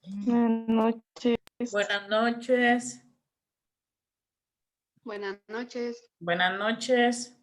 Buenas noches. Buenas noches. Buenas noches. Buenas noches.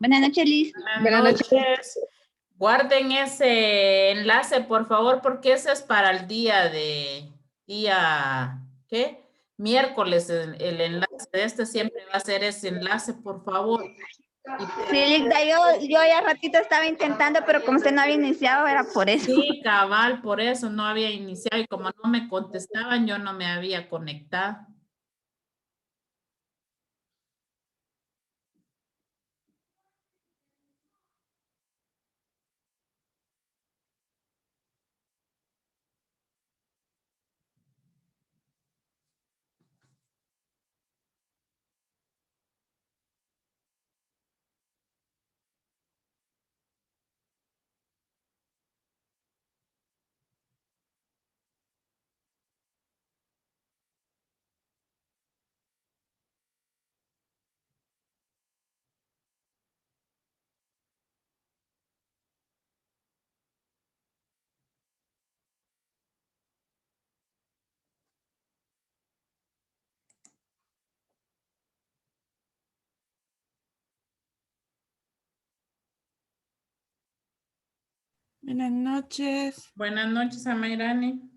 Buenas noches, Liz. Buenas noches. Guarden ese enlace, por favor, porque ese es para el ¿qué? Miércoles, el enlace de este siempre va a ser ese enlace, por favor. Sí, Lisa, yo ya ratito estaba intentando, pero como usted no había iniciado, era por eso. Sí, cabal, por eso no había iniciado y como no me contestaban, yo no me había conectado. Buenas noches. Buenas noches, Amairani.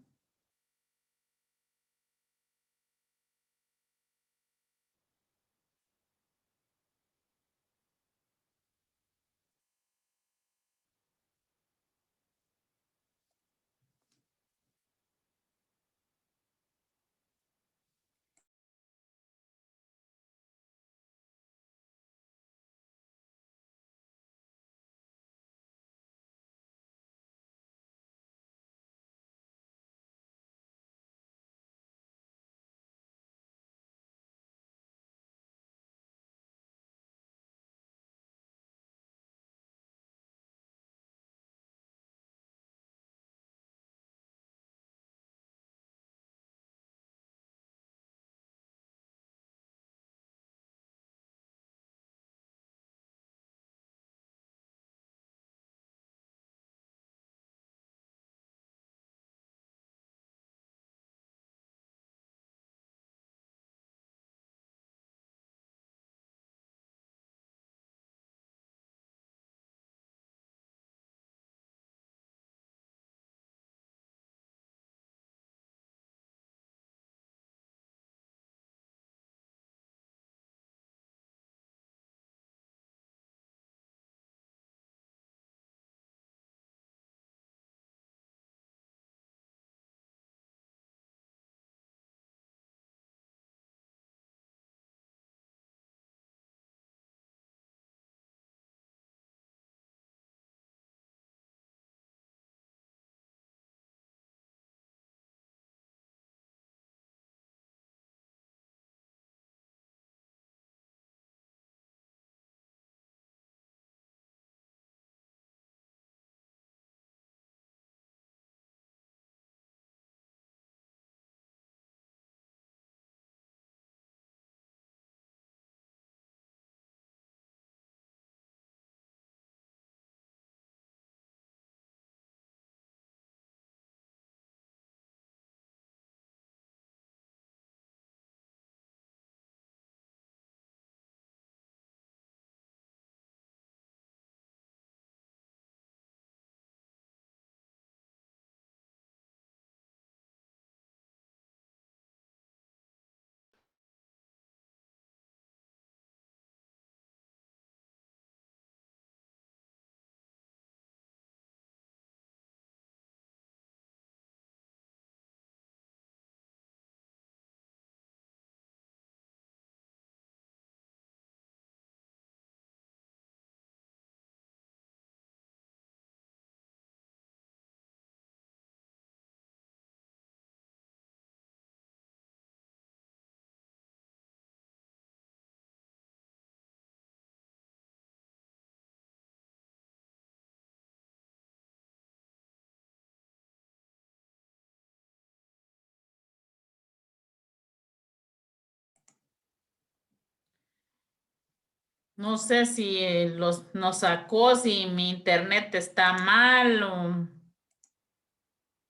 No sé si nos sacó, si mi internet está mal,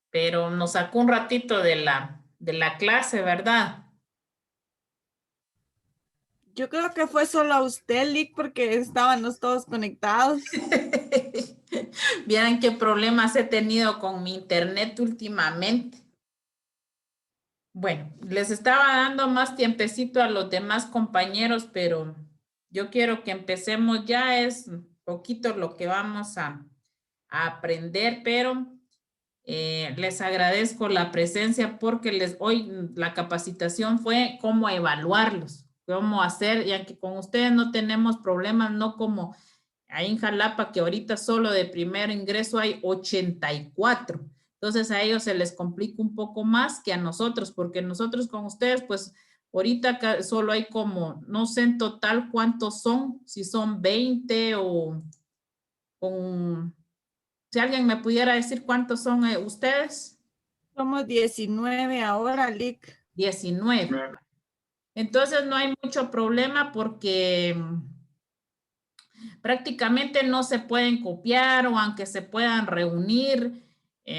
pero nos sacó un ratito de la clase, ¿verdad? Yo creo que fue solo a usted, Lick, porque estábamos todos conectados. Vieran qué problemas he tenido con mi internet últimamente. Bueno, les estaba dando más tiempecito a los demás compañeros, pero yo quiero que empecemos ya, es poquito lo que vamos a aprender, pero les agradezco la presencia porque hoy la capacitación fue cómo evaluarlos, cómo hacer, ya que con ustedes no tenemos problemas, no como ahí en Jalapa, que ahorita solo de primer ingreso hay 84. Entonces a ellos se les complica un poco más que a nosotros, porque nosotros con ustedes, pues ahorita solo hay como, no sé en total cuántos son, si son 20 o con, si alguien me pudiera decir cuántos son ustedes. Somos 19 ahora, Lick. 19. Entonces no hay mucho problema porque prácticamente no se pueden copiar o aunque se puedan reunir,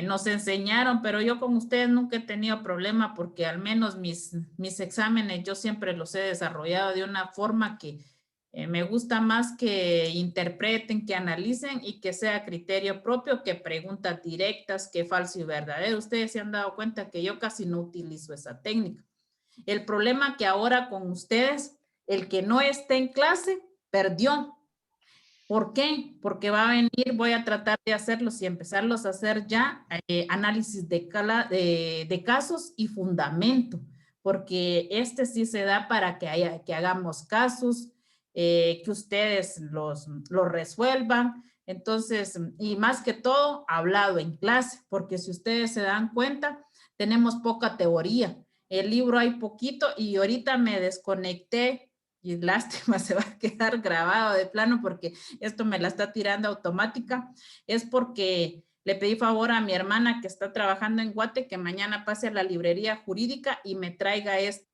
nos enseñaron, pero yo con ustedes nunca he tenido problema porque al menos mis exámenes yo siempre los he desarrollado de una forma que me gusta más que interpreten, que analicen y que sea criterio propio, que preguntas directas, que falso y verdadero. Ustedes se han dado cuenta que yo casi no utilizo esa técnica. El problema que ahora con ustedes, el que no esté en clase, perdió. ¿Por qué? Porque va a venir, voy a tratar de hacerlos y empezarlos a hacer ya análisis de casos y fundamento, porque este sí se da para que hagamos casos, que ustedes los resuelvan. Entonces, y más que todo, hablado en clase, porque si ustedes se dan cuenta, tenemos poca teoría. El libro hay poquito y ahorita me desconecté y lástima, se va a quedar grabado de plano porque esto me la está tirando automática. Es porque le pedí favor a mi hermana que está trabajando en Guate que mañana pase a la librería jurídica y me traiga este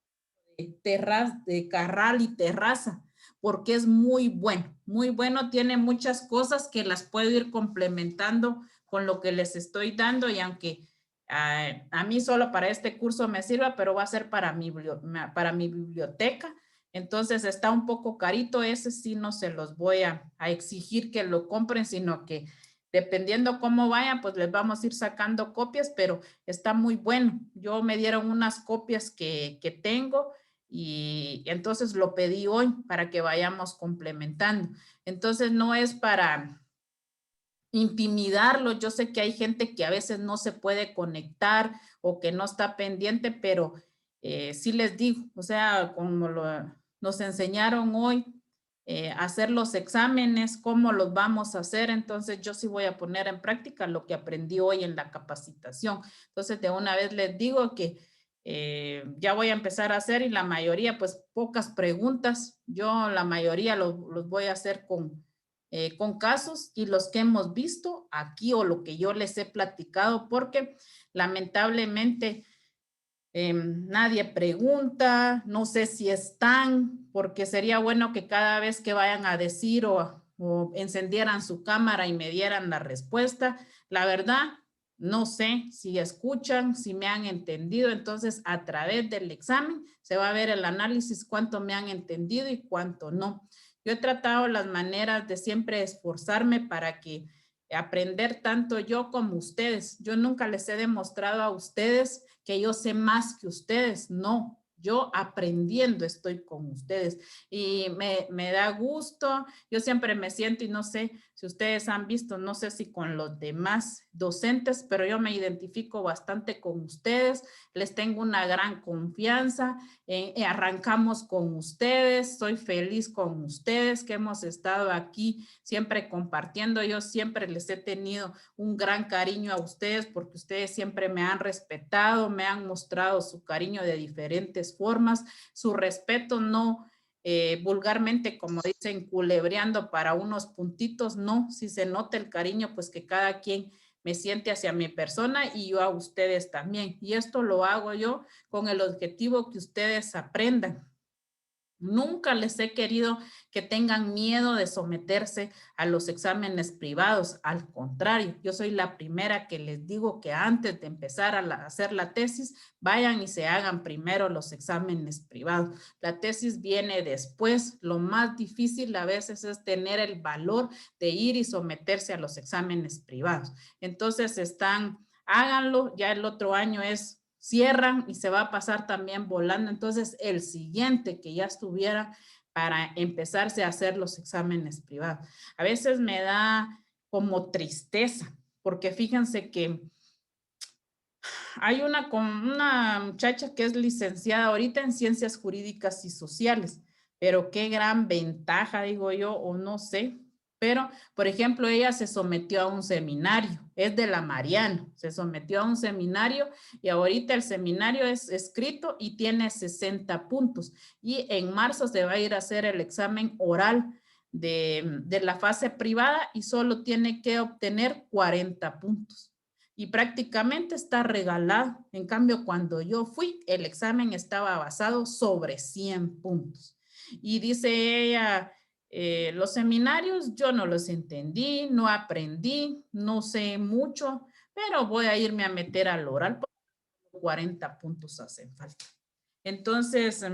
de Carral y Terraza, porque es muy bueno, tiene muchas cosas que las puedo ir complementando con lo que les estoy dando y aunque a mí solo para este curso me sirva, pero va a ser para mi biblioteca. Entonces está un poco carito, ese sí no se los voy a exigir que lo compren, sino que dependiendo cómo vayan, pues les vamos a ir sacando copias, pero está muy bueno. Yo me dieron unas copias que tengo y entonces lo pedí hoy para que vayamos complementando. Entonces no es para intimidarlo. Yo sé que hay gente que a veces no se puede conectar o que no está pendiente, pero sí les digo, o sea, como nos enseñaron hoy, hacer los exámenes, cómo los vamos a hacer, entonces yo sí voy a poner en práctica lo que aprendí hoy en la capacitación. Entonces de una vez les digo que ya voy a empezar a hacer y la mayoría, pues pocas preguntas, yo la mayoría los voy a hacer con casos y los que hemos visto aquí o lo que yo les he platicado, porque lamentablemente nadie pregunta, no sé si están, porque sería bueno que cada vez que vayan a decir o encendieran su cámara y me dieran la respuesta. La verdad, no sé si escuchan, si me han entendido, entonces a través del examen se va a ver el análisis cuánto me han entendido y cuánto no. Yo he tratado las maneras de siempre esforzarme para que aprender tanto yo como ustedes. Yo nunca les he demostrado a ustedes que yo sé más que ustedes, no. Yo aprendiendo estoy con ustedes y me da gusto. Yo siempre me siento y no sé si ustedes han visto, no sé si con los demás docentes, pero yo me identifico bastante con ustedes. Les tengo una gran confianza. Arrancamos con ustedes. Soy feliz con ustedes que hemos estado aquí siempre compartiendo. Yo siempre les he tenido un gran cariño a ustedes porque ustedes siempre me han respetado, me han mostrado su cariño de diferentes formas, su respeto no vulgarmente, como dicen, culebreando para unos puntitos, no, si se nota el cariño, pues que cada quien me siente hacia mi persona y yo a ustedes también. Y esto lo hago yo con el objetivo que ustedes aprendan. Nunca les he querido que tengan miedo de someterse a los exámenes privados. Al contrario, yo soy la primera que les digo que antes de empezar a hacer la tesis, vayan y se hagan primero los exámenes privados. La tesis viene después. Lo más difícil a veces es tener el valor de ir y someterse a los exámenes privados. Entonces háganlo, ya el otro año cierran y se va a pasar también volando. Entonces, el siguiente que ya estuviera para empezarse a hacer los exámenes privados. A veces me da como tristeza, porque fíjense que hay una muchacha que es licenciada ahorita en Ciencias Jurídicas y Sociales, pero qué gran ventaja, digo yo, o no sé. Pero, por ejemplo, ella se sometió a un seminario, es de la Mariano, se sometió a un seminario y ahorita el seminario es escrito y tiene 60 puntos. Y en marzo se va a ir a hacer el examen oral de la fase privada y solo tiene que obtener 40 puntos. Y prácticamente está regalado. En cambio, cuando yo fui, el examen estaba basado sobre 100 puntos. Y dice ella, los seminarios yo no los entendí, no aprendí, no sé mucho, pero voy a irme a meter al oral porque 40 puntos hacen falta. Entonces,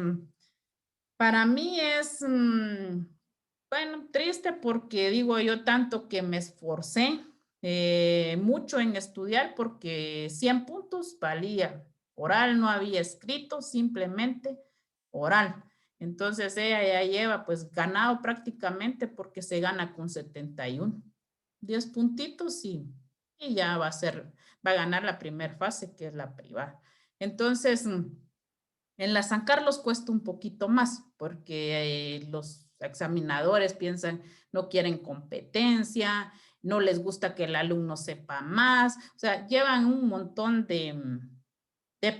para mí es, bueno, triste porque digo yo tanto que me esforcé mucho en estudiar porque 100 puntos valía. Oral no había escrito, simplemente oral. Entonces ella ya lleva pues ganado prácticamente porque se gana con 71. 10 puntitos y ya va a ganar la primera fase que es la privada. Entonces, en la San Carlos cuesta un poquito más porque los examinadores piensan, no quieren competencia, no les gusta que el alumno sepa más, o sea, llevan un montón de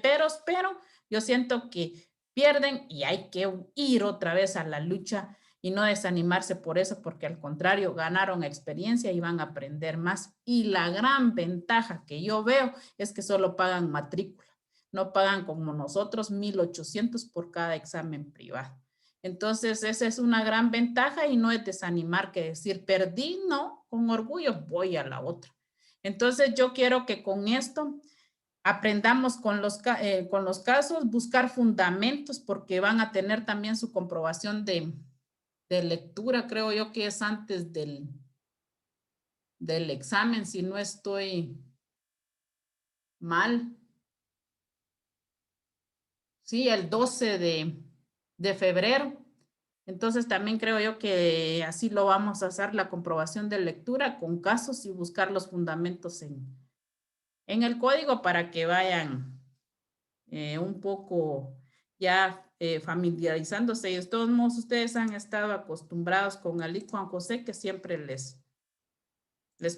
peros, pero yo siento que pierden y hay que ir otra vez a la lucha y no desanimarse por eso, porque al contrario, ganaron experiencia y van a aprender más. Y la gran ventaja que yo veo es que solo pagan matrícula. No pagan como nosotros 1,800 por cada examen privado. Entonces, esa es una gran ventaja y no es desanimar que decir, perdí, no, con orgullo voy a la otra. Entonces, yo quiero que con esto aprendamos con los casos, buscar fundamentos porque van a tener también su comprobación de lectura, creo yo que es antes del examen, si no estoy mal. Sí, el 12 de febrero. Entonces también creo yo que así lo vamos a hacer, la comprobación de lectura con casos y buscar los fundamentos en el código para que vayan un poco ya familiarizándose. Y de todos modos ustedes han estado acostumbrados con Ali Juan José que siempre les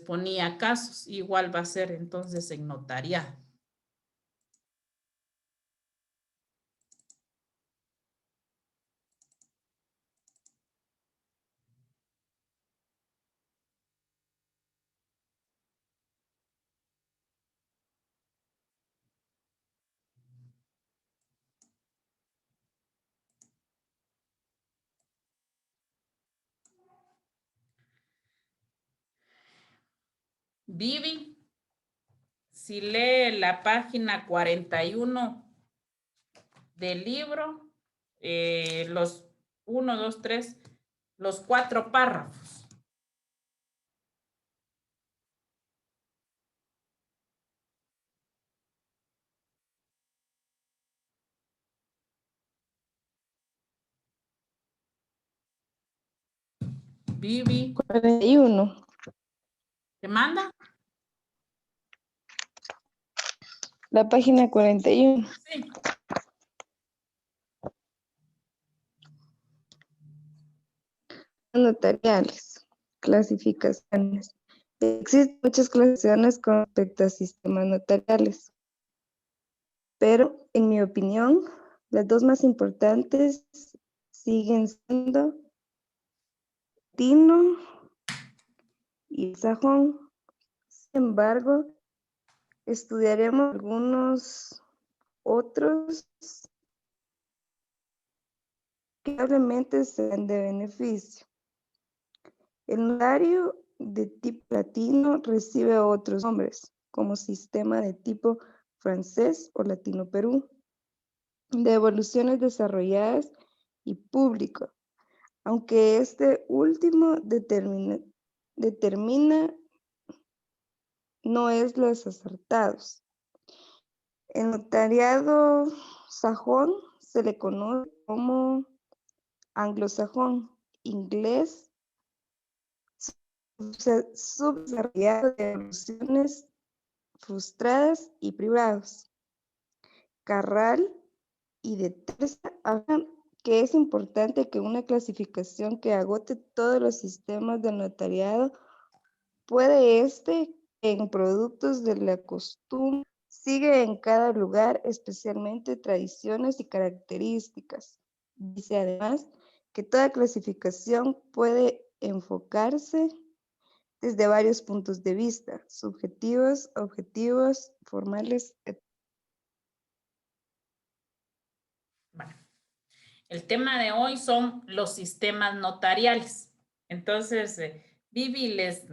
ponía casos. Igual va a ser entonces en notariado. Vivi, si lee la página 41 del libro, los 1, 2, 3, los 4 párrafos. Vivi. 41. ¿Te manda? La página 41. Sí. Notariales. Clasificaciones. Existen muchas clasificaciones con respecto a sistemas notariales. Pero, en mi opinión, las dos más importantes siguen siendo Tino y Sajón. Sin embargo, estudiaremos algunos otros que inevitablemente serán de beneficio. El notario de tipo latino recibe otros nombres, como sistema de tipo francés o latino Perú, de evoluciones desarrolladas y público, aunque este último determina no es los acertados. El notariado sajón se le conoce como anglosajón, inglés, subdesarrollado de evoluciones frustradas y privados. Carral y de Terza hablan que es importante que una clasificación que agote todos los sistemas del notariado puede en productos de la costumbre, sigue en cada lugar, especialmente tradiciones y características. Dice además que toda clasificación puede enfocarse desde varios puntos de vista, subjetivos, objetivos, formales, etc. Bueno, el tema de hoy son los sistemas notariales. Entonces, Vivi les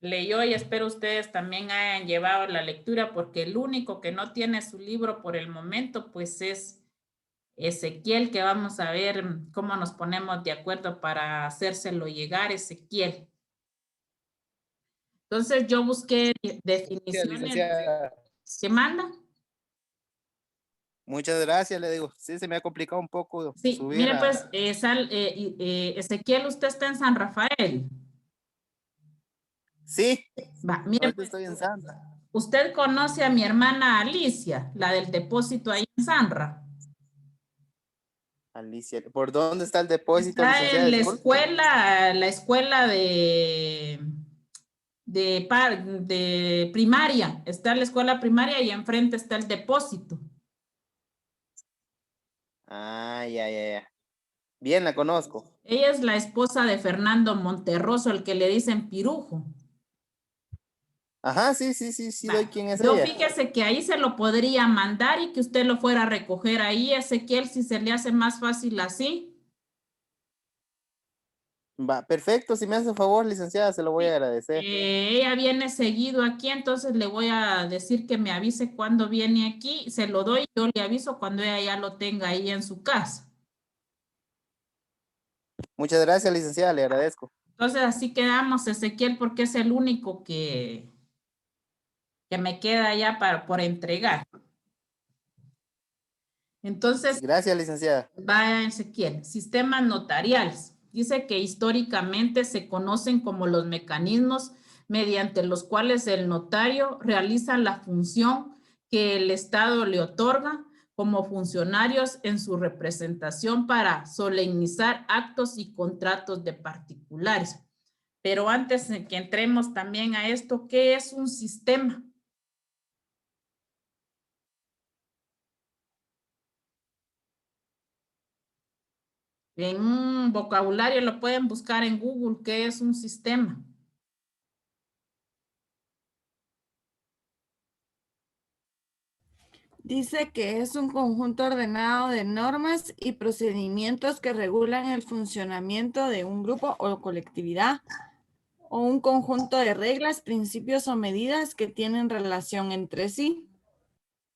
leyó y espero ustedes también hayan llevado la lectura, porque el único que no tiene su libro por el momento, pues es Ezequiel, que vamos a ver cómo nos ponemos de acuerdo para hacérselo llegar, Ezequiel. Entonces yo busqué definiciones. ¿Qué manda? Muchas gracias, le digo. Sí, se me ha complicado un poco. Sí, mire pues, Ezequiel, usted está en San Rafael. Sí, Va, mire, ahorita estoy en Santa. usted conoce a mi hermana Alicia, la del depósito ahí en Sanra. Alicia, ¿por dónde está el depósito, Está licenciada? en la Disculpe. escuela de primaria. Está la escuela primaria y enfrente está el depósito. Ah, ya. Bien, la conozco. Ella es la esposa de Fernando Monterroso, el que le dicen Pirujo. Ajá, sí, doy quién es Yo ella. fíjese que ahí se lo podría mandar y que usted lo fuera a recoger ahí, Ezequiel, si se le hace más fácil así. Va, perfecto, si me hace favor, licenciada, se lo voy a agradecer. Ella viene seguido aquí, entonces le voy a decir que me avise cuando viene aquí, se lo doy, yo le aviso cuando ella ya lo tenga ahí en su casa. Muchas gracias, licenciada, le agradezco. Entonces así quedamos, Ezequiel, porque es el único que me queda ya por entregar. Entonces, Gracias, licenciada. vaya Ezequiel, sistemas notariales. Dice que históricamente se conocen como los mecanismos mediante los cuales el notario realiza la función que el Estado le otorga como funcionarios en su representación para solemnizar actos y contratos de particulares. Pero antes de que entremos también a esto, ¿qué es un sistema? En un vocabulario lo pueden buscar en Google, ¿qué es un sistema? Dice que es un conjunto ordenado de normas y procedimientos que regulan el funcionamiento de un grupo o colectividad, o un conjunto de reglas, principios o medidas que tienen relación entre sí.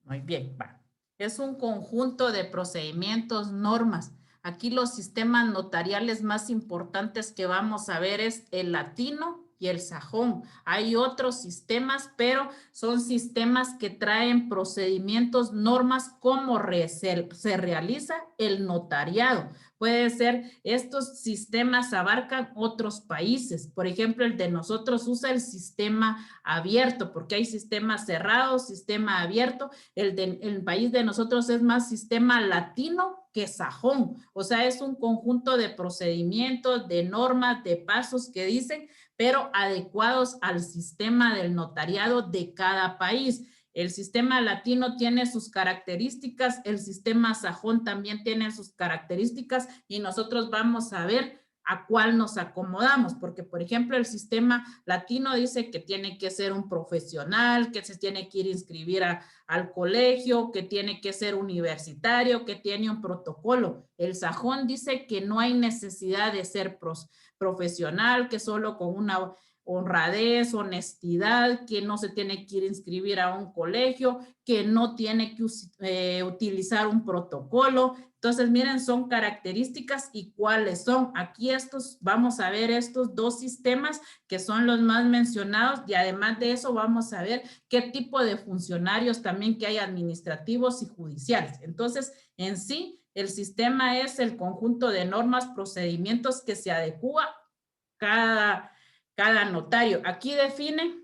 Muy bien, va. Es un conjunto de procedimientos, normas. Aquí los sistemas notariales más importantes que vamos a ver es el latino y el sajón. Hay otros sistemas, pero son sistemas que traen procedimientos, normas, cómo se realiza el notariado. Puede ser, estos sistemas abarcan otros países. Por ejemplo, el de nosotros usa el sistema abierto, porque hay sistemas cerrados, sistema abierto. El país de nosotros es más sistema latino que sajón. O sea, es un conjunto de procedimientos, de normas, de pasos que dicen, pero adecuados al sistema del notariado de cada país. El sistema latino tiene sus características, el sistema sajón también tiene sus características y nosotros vamos a ver a cuál nos acomodamos, porque por ejemplo el sistema latino dice que tiene que ser un profesional, que se tiene que ir a inscribir al colegio, que tiene que ser universitario, que tiene un protocolo. El sajón dice que no hay necesidad de ser profesional, que solo con una honradez, honestidad, que no se tiene que ir a inscribir a un colegio, que no tiene que utilizar un protocolo. Entonces, miren, son características y cuáles son. Aquí vamos a ver estos dos sistemas que son los más mencionados y además de eso vamos a ver qué tipo de funcionarios también que hay administrativos y judiciales. Entonces, en sí, el sistema es el conjunto de normas, procedimientos que se adecúa cada notario. Aquí define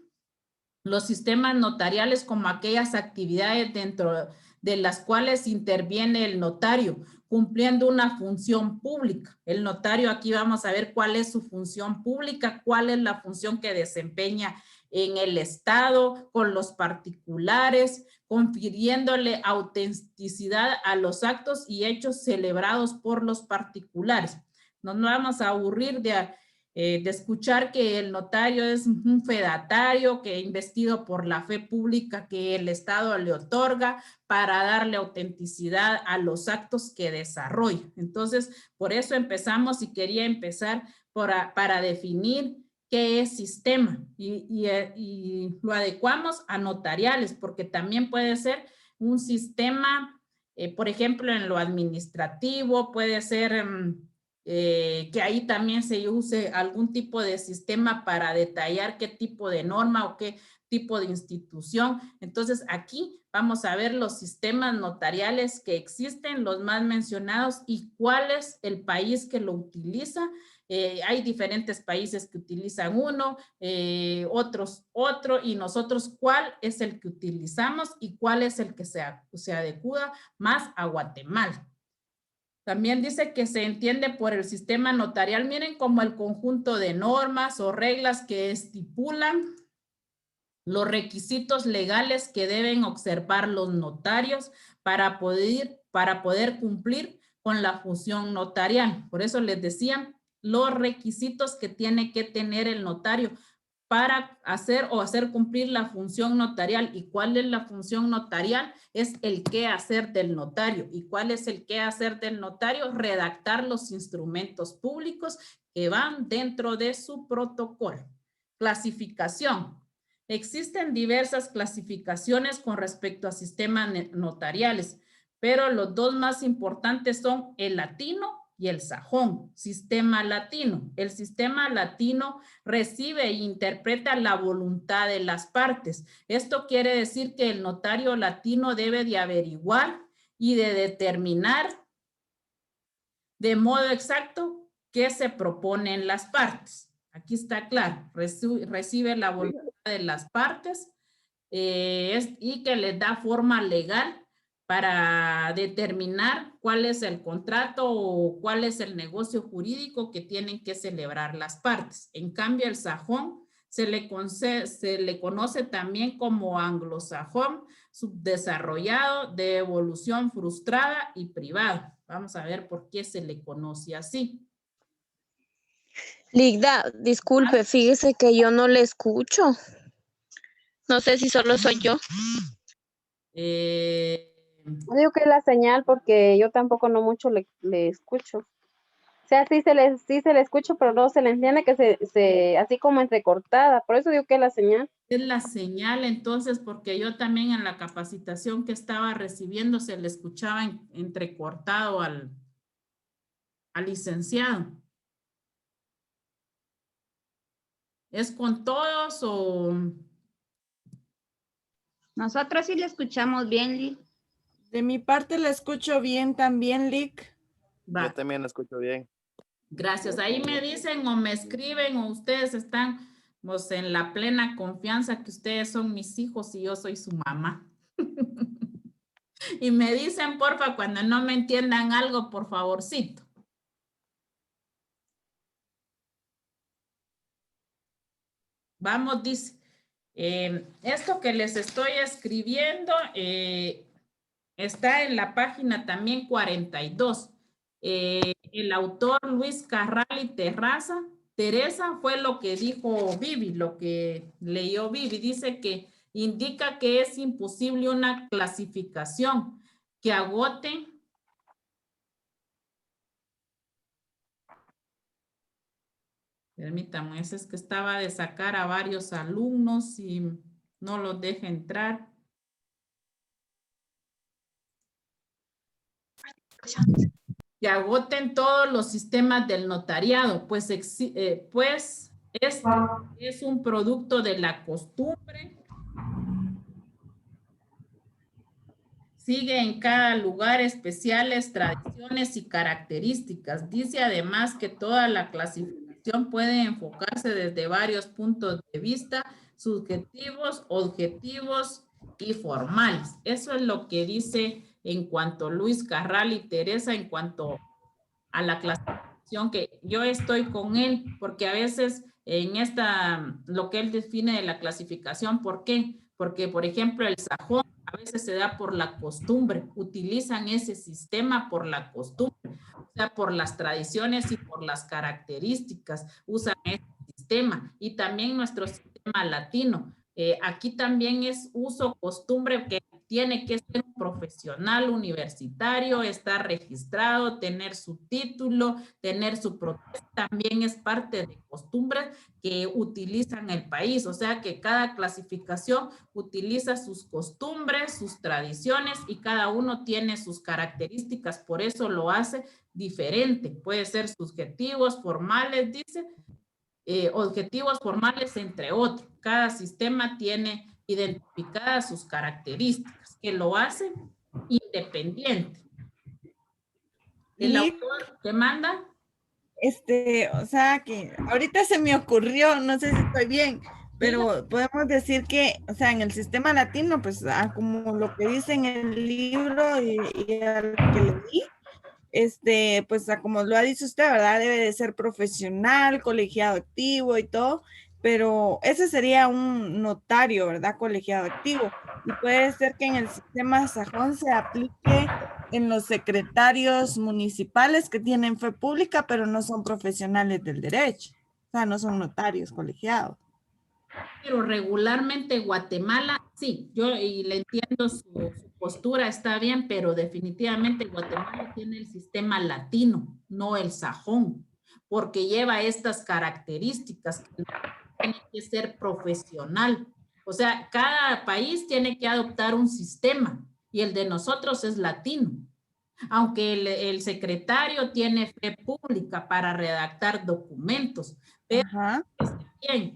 los sistemas notariales como aquellas actividades dentro de las cuales interviene el notario, cumpliendo una función pública. El notario, aquí vamos a ver cuál es su función pública, cuál es la función que desempeña en el Estado, con los particulares, confiriéndole autenticidad a los actos y hechos celebrados por los particulares. No nos vamos a aburrir de escuchar que el notario es un fedatario que investido por la fe pública que el Estado le otorga para darle autenticidad a los actos que desarrolla. Entonces, por eso empezamos y quería empezar para definir qué es sistema y lo adecuamos a notariales porque también puede ser un sistema, por ejemplo, en lo administrativo, puede ser que ahí también se use algún tipo de sistema para detallar qué tipo de norma o qué tipo de institución. Entonces aquí vamos a ver los sistemas notariales que existen, los más mencionados y cuál es el país que lo utiliza. Hay diferentes países que utilizan uno, otros otro, y nosotros cuál es el que utilizamos y cuál es el que se adecua más a Guatemala. También dice que se entiende por el sistema notarial, miren, como el conjunto de normas o reglas que estipulan los requisitos legales que deben observar los notarios para poder cumplir con la función notarial. Por eso les decía los requisitos que tiene que tener el notario para hacer cumplir la función notarial. ¿Y cuál es la función notarial? Es el qué hacer del notario. ¿Y cuál es el qué hacer del notario? Redactar los instrumentos públicos que van dentro de su protocolo. Clasificación. Existen diversas clasificaciones con respecto a sistemas notariales, pero los dos más importantes son el latino y el sajón. Sistema latino. El sistema latino recibe e interpreta la voluntad de las partes. Esto quiere decir que el notario latino debe de averiguar y de determinar de modo exacto qué se proponen las partes. Aquí está claro, recibe la voluntad de las partes y que les da forma legal para determinar cuál es el contrato o cuál es el negocio jurídico que tienen que celebrar las partes. En cambio, el sajón se le conoce también como anglosajón subdesarrollado de evolución frustrada y privado. Vamos a ver por qué se le conoce así. Ligda, disculpe, fíjese que yo no le escucho. No sé si solo soy yo. Digo que es la señal porque yo tampoco no mucho le escucho. O sea, sí se le escucha, pero no se le entiende que se así como entrecortada. Por eso digo que es la señal. Es la señal entonces, porque yo también en la capacitación que estaba recibiendo se le escuchaba entrecortado al licenciado. ¿Es con todos o...? Nosotros sí le escuchamos bien, Lick. De mi parte le escucho bien también, Lick. Yo también lo escucho bien. Gracias. Ahí me dicen o me escriben o ustedes están en la plena confianza que ustedes son mis hijos y yo soy su mamá. Y me dicen, porfa, cuando no me entiendan algo, por favorcito. Vamos, dice, esto que les estoy escribiendo está en la página también 42. el autor Luis Carral y Teresa fue lo que dijo Vivi, lo que leyó Vivi. Dice que indica que es imposible una clasificación que agote permítame, ese es que estaba de sacar a varios alumnos y no los deja entrar. Que agoten todos los sistemas del notariado, pues es un producto de la costumbre. Sigue en cada lugar especiales, tradiciones y características. Dice además que toda la clasificación puede enfocarse desde varios puntos de vista, subjetivos, objetivos y formales. Eso es lo que dice en cuanto a Luis Carral y Teresa, en cuanto a la clasificación, que yo estoy con él, porque a veces en lo que él define de la clasificación, ¿por qué? Porque, por ejemplo, el sajón a veces se da por la costumbre, utilizan ese sistema por la costumbre, o sea, por las tradiciones y por las características, usan ese sistema. Y también nuestro sistema latino, aquí también es uso, costumbre, que tiene que ser un profesional universitario, estar registrado, tener su título, tener su protesta, también es parte de costumbres que utilizan el país. O sea que cada clasificación utiliza sus costumbres, sus tradiciones y cada uno tiene sus características, por eso lo hace diferente. Puede ser subjetivos, formales, dice, objetivos, formales, entre otros. Cada sistema tiene identificadas sus características que lo hacen independiente. El autor te manda. O sea, que ahorita se me ocurrió, no sé si estoy bien, pero podemos decir que, o sea, en el sistema latino, pues, como lo que dice en el libro y al que leí, pues, como lo ha dicho usted, ¿verdad? Debe de ser profesional, colegiado activo y todo, pero ese sería un notario, ¿verdad? Colegiado activo. Y puede ser que en el sistema sajón se aplique en los secretarios municipales que tienen fe pública, pero no son profesionales del derecho. O sea, no son notarios colegiados. Pero regularmente Guatemala, sí, yo y le entiendo su postura, está bien, pero definitivamente Guatemala tiene el sistema latino, no el sajón, porque lleva estas características que tiene que ser profesional. O sea, cada país tiene que adoptar un sistema y el de nosotros es latino. Aunque el secretario tiene fe pública para redactar documentos,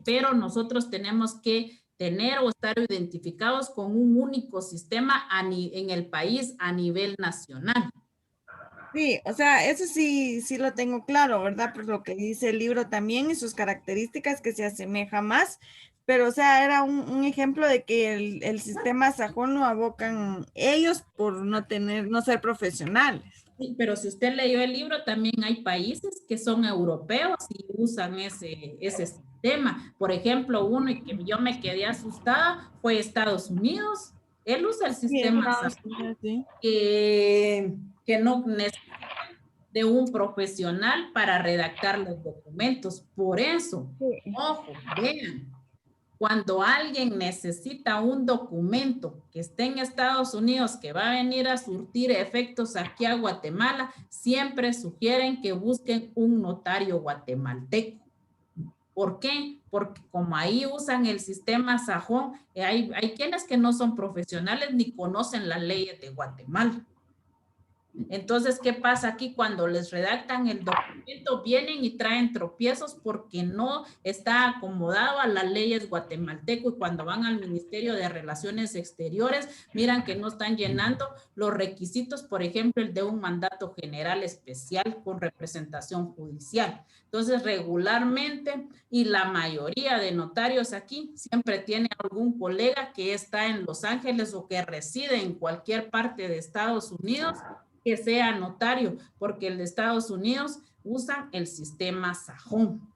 pero nosotros tenemos que tener o estar identificados con un único sistema en el país a nivel nacional. Sí, o sea, eso sí lo tengo claro, ¿verdad? Por lo que dice el libro también y sus características que se asemeja más, pero o sea, era un ejemplo de que el sistema sajón lo abocan ellos por no ser profesionales. Sí, pero si usted leyó el libro, también hay países que son europeos y usan ese sistema. Por ejemplo, uno y que yo me quedé asustada fue Estados Unidos. Él usa el sistema sajón, que no necesita de un profesional para redactar los documentos. Por eso, ojo, vean, cuando alguien necesita un documento que esté en Estados Unidos, que va a venir a surtir efectos aquí a Guatemala, siempre sugieren que busquen un notario guatemalteco. ¿Por qué? Porque como ahí usan el sistema sajón, hay quienes que no son profesionales ni conocen las leyes de Guatemala. Entonces, ¿qué pasa aquí? Cuando les redactan el documento, vienen y traen tropiezos porque no está acomodado a las leyes guatemaltecas, y cuando van al Ministerio de Relaciones Exteriores, miran que no están llenando los requisitos, por ejemplo, el de un mandato general especial con representación judicial. Entonces, regularmente, y la mayoría de notarios aquí siempre tiene algún colega que está en Los Ángeles o que reside en cualquier parte de Estados Unidos, que sea notario, porque el de Estados Unidos usa el sistema sajón.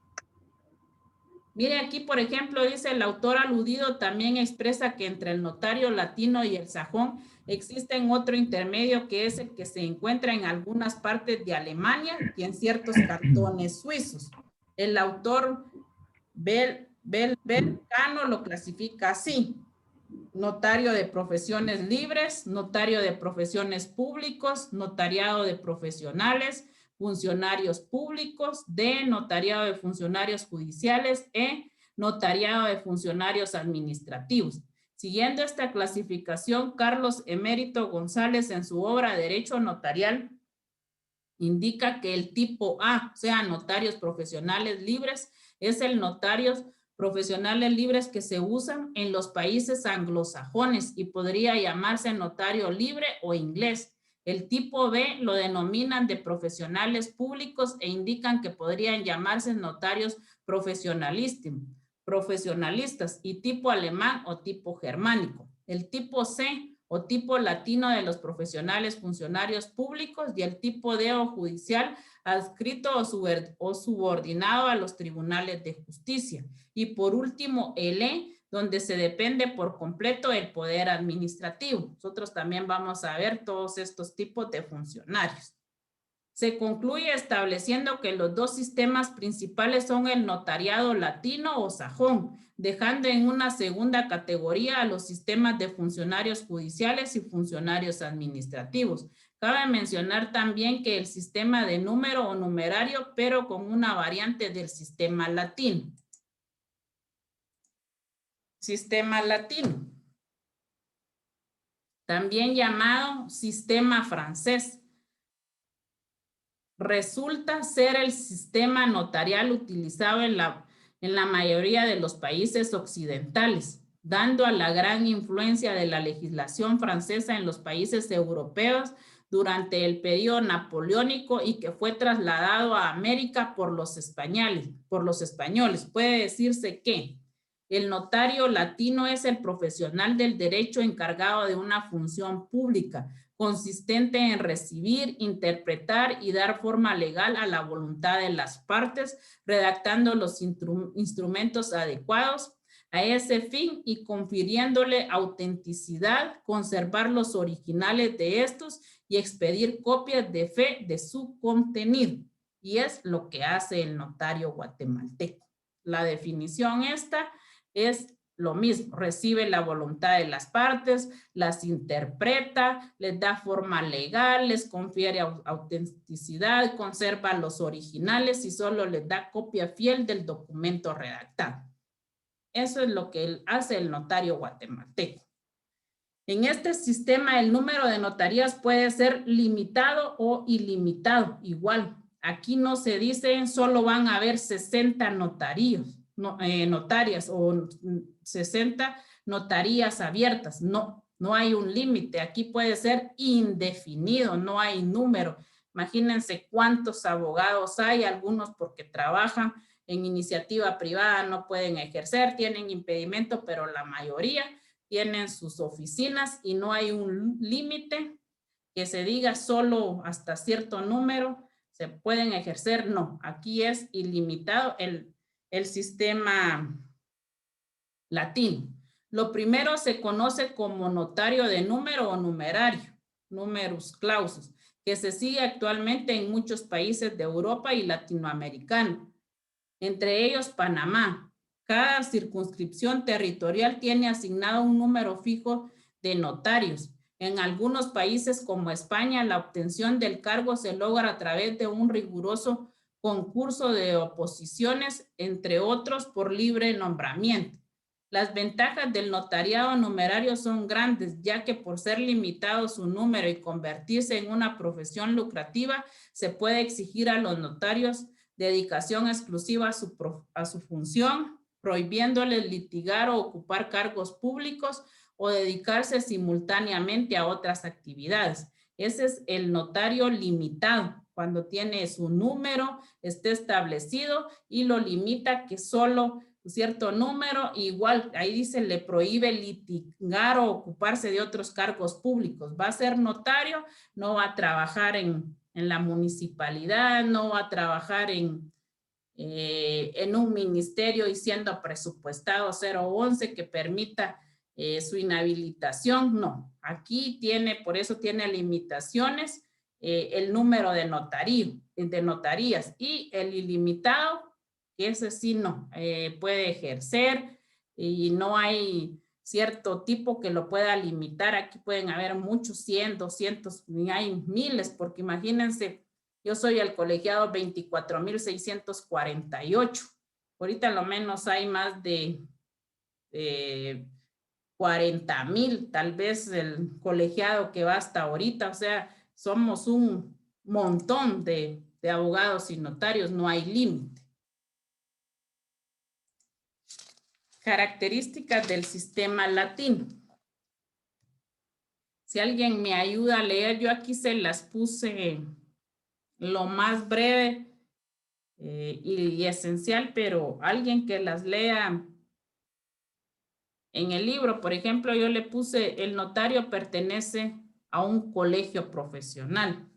Mire aquí, por ejemplo, dice el autor aludido también expresa que entre el notario latino y el sajón existe otro intermedio que es el que se encuentra en algunas partes de Alemania y en ciertos cantones suizos. El autor Belcano lo clasifica así: notario de profesiones libres, notario de profesiones públicos, notariado de profesionales, funcionarios públicos, D, notariado de funcionarios judiciales, E, notariado de funcionarios administrativos. Siguiendo esta clasificación, Carlos Emérito González en su obra Derecho Notarial indica que el tipo A, o sea, notarios profesionales libres, es el notarios profesionales libres que se usan en los países anglosajones y podría llamarse notario libre o inglés. El tipo B lo denominan de profesionales públicos e indican que podrían llamarse notarios profesionalistas y tipo alemán o tipo germánico. El tipo C o tipo latino de los profesionales funcionarios públicos y el tipo D o judicial adscrito o subordinado a los tribunales de justicia. Y por último, el E, donde se depende por completo del poder administrativo. Nosotros también vamos a ver todos estos tipos de funcionarios. Se concluye estableciendo que los dos sistemas principales son el notariado latino o sajón, dejando en una segunda categoría a los sistemas de funcionarios judiciales y funcionarios administrativos. Cabe mencionar también que el sistema de número o numerario, pero con una variante del sistema latino. Sistema latino, también llamado sistema francés, resulta ser el sistema notarial utilizado en la mayoría de los países occidentales, dando a la gran influencia de la legislación francesa en los países europeos durante el periodo napoleónico y que fue trasladado a América por los españoles. Puede decirse que el notario latino es el profesional del derecho encargado de una función pública consistente en recibir, interpretar y dar forma legal a la voluntad de las partes, redactando los instrumentos adecuados a ese fin y confiriéndole autenticidad, conservar los originales de estos y expedir copias de fe de su contenido. Y es lo que hace el notario guatemalteco. La definición esta es lo mismo, recibe la voluntad de las partes, las interpreta, les da forma legal, les confiere autenticidad, conserva los originales y solo les da copia fiel del documento redactado. Eso es lo que hace el notario guatemalteco. En este sistema el número de notarías puede ser limitado o ilimitado, igual. Aquí no se dice solo van a haber 60 notarias o 60 notarías abiertas. No, no hay un límite. Aquí puede ser indefinido, no hay número. Imagínense cuántos abogados hay, algunos porque trabajan en iniciativa privada no pueden ejercer, tienen impedimento, pero la mayoría tienen sus oficinas y no hay un límite que se diga solo hasta cierto número se pueden ejercer. No, aquí es ilimitado el sistema latino. Lo primero se conoce como notario de número o numerario, numerus clausus, que se sigue actualmente en muchos países de Europa y latinoamericano, entre ellos Panamá. Cada circunscripción territorial tiene asignado un número fijo de notarios. En algunos países como España, la obtención del cargo se logra a través de un riguroso concurso de oposiciones, entre otros por libre nombramiento. Las ventajas del notariado numerario son grandes, ya que por ser limitado su número y convertirse en una profesión lucrativa, se puede exigir a los notarios dedicación exclusiva a su función, prohibiéndoles litigar o ocupar cargos públicos o dedicarse simultáneamente a otras actividades. Ese es el notario limitado, cuando tiene su número, esté establecido y lo limita que solo cierto número, igual ahí dice le prohíbe litigar o ocuparse de otros cargos públicos. Va a ser notario, no va a trabajar en la municipalidad, no va a trabajar en en un ministerio y siendo presupuestado 011 que permita su inhabilitación. No, aquí tiene, por eso tiene limitaciones el número de notarías y el ilimitado, que ese sí no puede ejercer y no hay cierto tipo que lo pueda limitar. Aquí pueden haber muchos, 100, 200, ni hay miles, porque imagínense, yo soy el colegiado 24,648. Ahorita lo menos hay más de 40,000, tal vez el colegiado que va hasta ahorita. O sea, somos un montón de abogados y notarios, no hay límite. Características del sistema latino. Si alguien me ayuda a leer, yo aquí se las puse lo más breve y esencial, pero alguien que las lea en el libro, por ejemplo, yo le puse: el notario pertenece a un colegio profesional,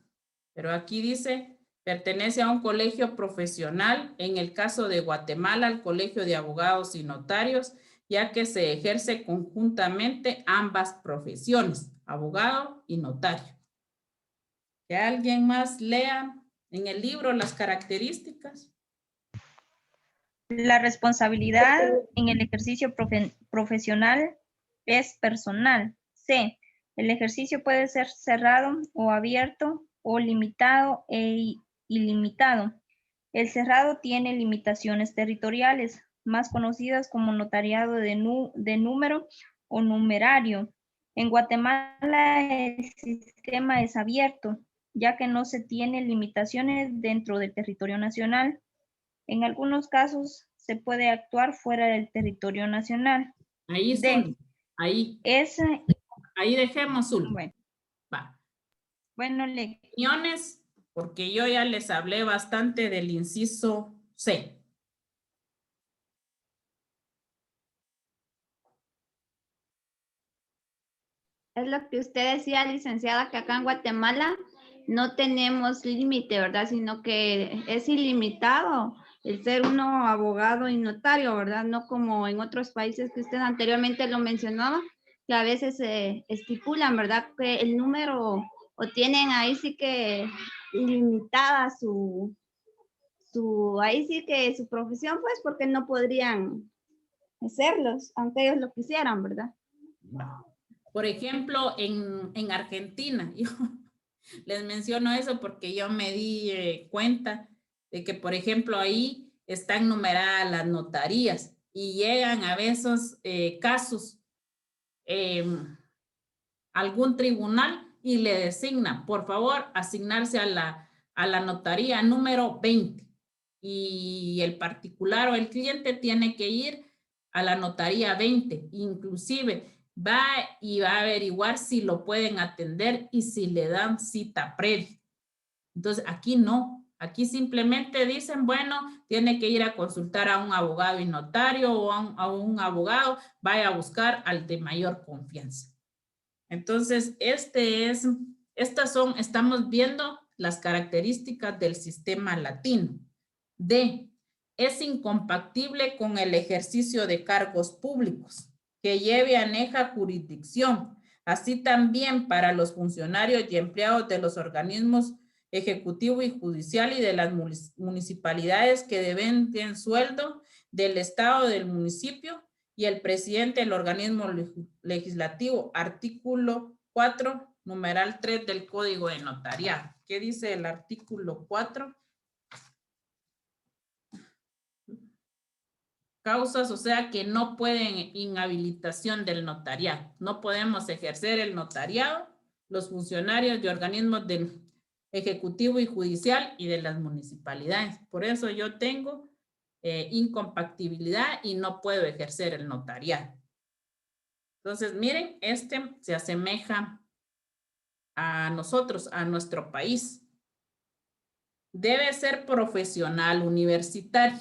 pero aquí dice pertenece a un colegio profesional, en el caso de Guatemala, al Colegio de Abogados y Notarios, ya que se ejerce conjuntamente ambas profesiones, abogado y notario. Que alguien más lea en el libro las características. La responsabilidad en el ejercicio profesional es personal. C. El ejercicio puede ser cerrado o abierto o limitado e ilimitado. El cerrado tiene limitaciones territoriales, más conocidas como notariado de número o numerario. En Guatemala el sistema es abierto, ya que no se tienen limitaciones dentro del territorio nacional. En algunos casos se puede actuar fuera del territorio nacional. Ahí, D. ahí dejemos Zul. Bueno, va. Bueno, opiniones, porque yo ya les hablé bastante del inciso C. Es lo que usted decía, licenciada, que acá en Guatemala no tenemos límite, ¿verdad? Sino que es ilimitado el ser uno abogado y notario, ¿verdad? No como en otros países que usted anteriormente lo mencionaba, que a veces se estipulan, ¿verdad? Que el número, o tienen ahí sí que limitada ahí sí que su profesión, pues, porque no podrían hacerlos, aunque ellos lo quisieran, ¿verdad? Por ejemplo, en Argentina, yo les menciono eso porque yo me di cuenta de que, por ejemplo, ahí están numeradas las notarías y llegan a veces casos algún tribunal y le designa, por favor, asignarse a la notaría número 20. Y el particular o el cliente tiene que ir a la notaría 20. Inclusive va y va a averiguar si lo pueden atender y si le dan cita previa. Entonces, aquí no. Aquí simplemente dicen, bueno, tiene que ir a consultar a un abogado y notario o a un abogado, vaya a buscar al de mayor confianza. Entonces, estamos viendo las características del sistema latino. D. Es incompatible con el ejercicio de cargos públicos que lleve aneja jurisdicción. Así también para los funcionarios y empleados de los organismos ejecutivo y judicial y de las municipalidades que deben sueldo del estado del municipio y el presidente del organismo legislativo. Artículo 4, numeral 3 del Código de Notariado. ¿Qué dice el artículo 4? Causas, o sea que no pueden inhabilitación del notariado. No podemos ejercer el notariado los funcionarios de organismos del ejecutivo y judicial y de las municipalidades. Por eso yo tengo incompatibilidad y no puedo ejercer el notariado. Entonces, miren, se asemeja a nosotros, a nuestro país. Debe ser profesional universitario.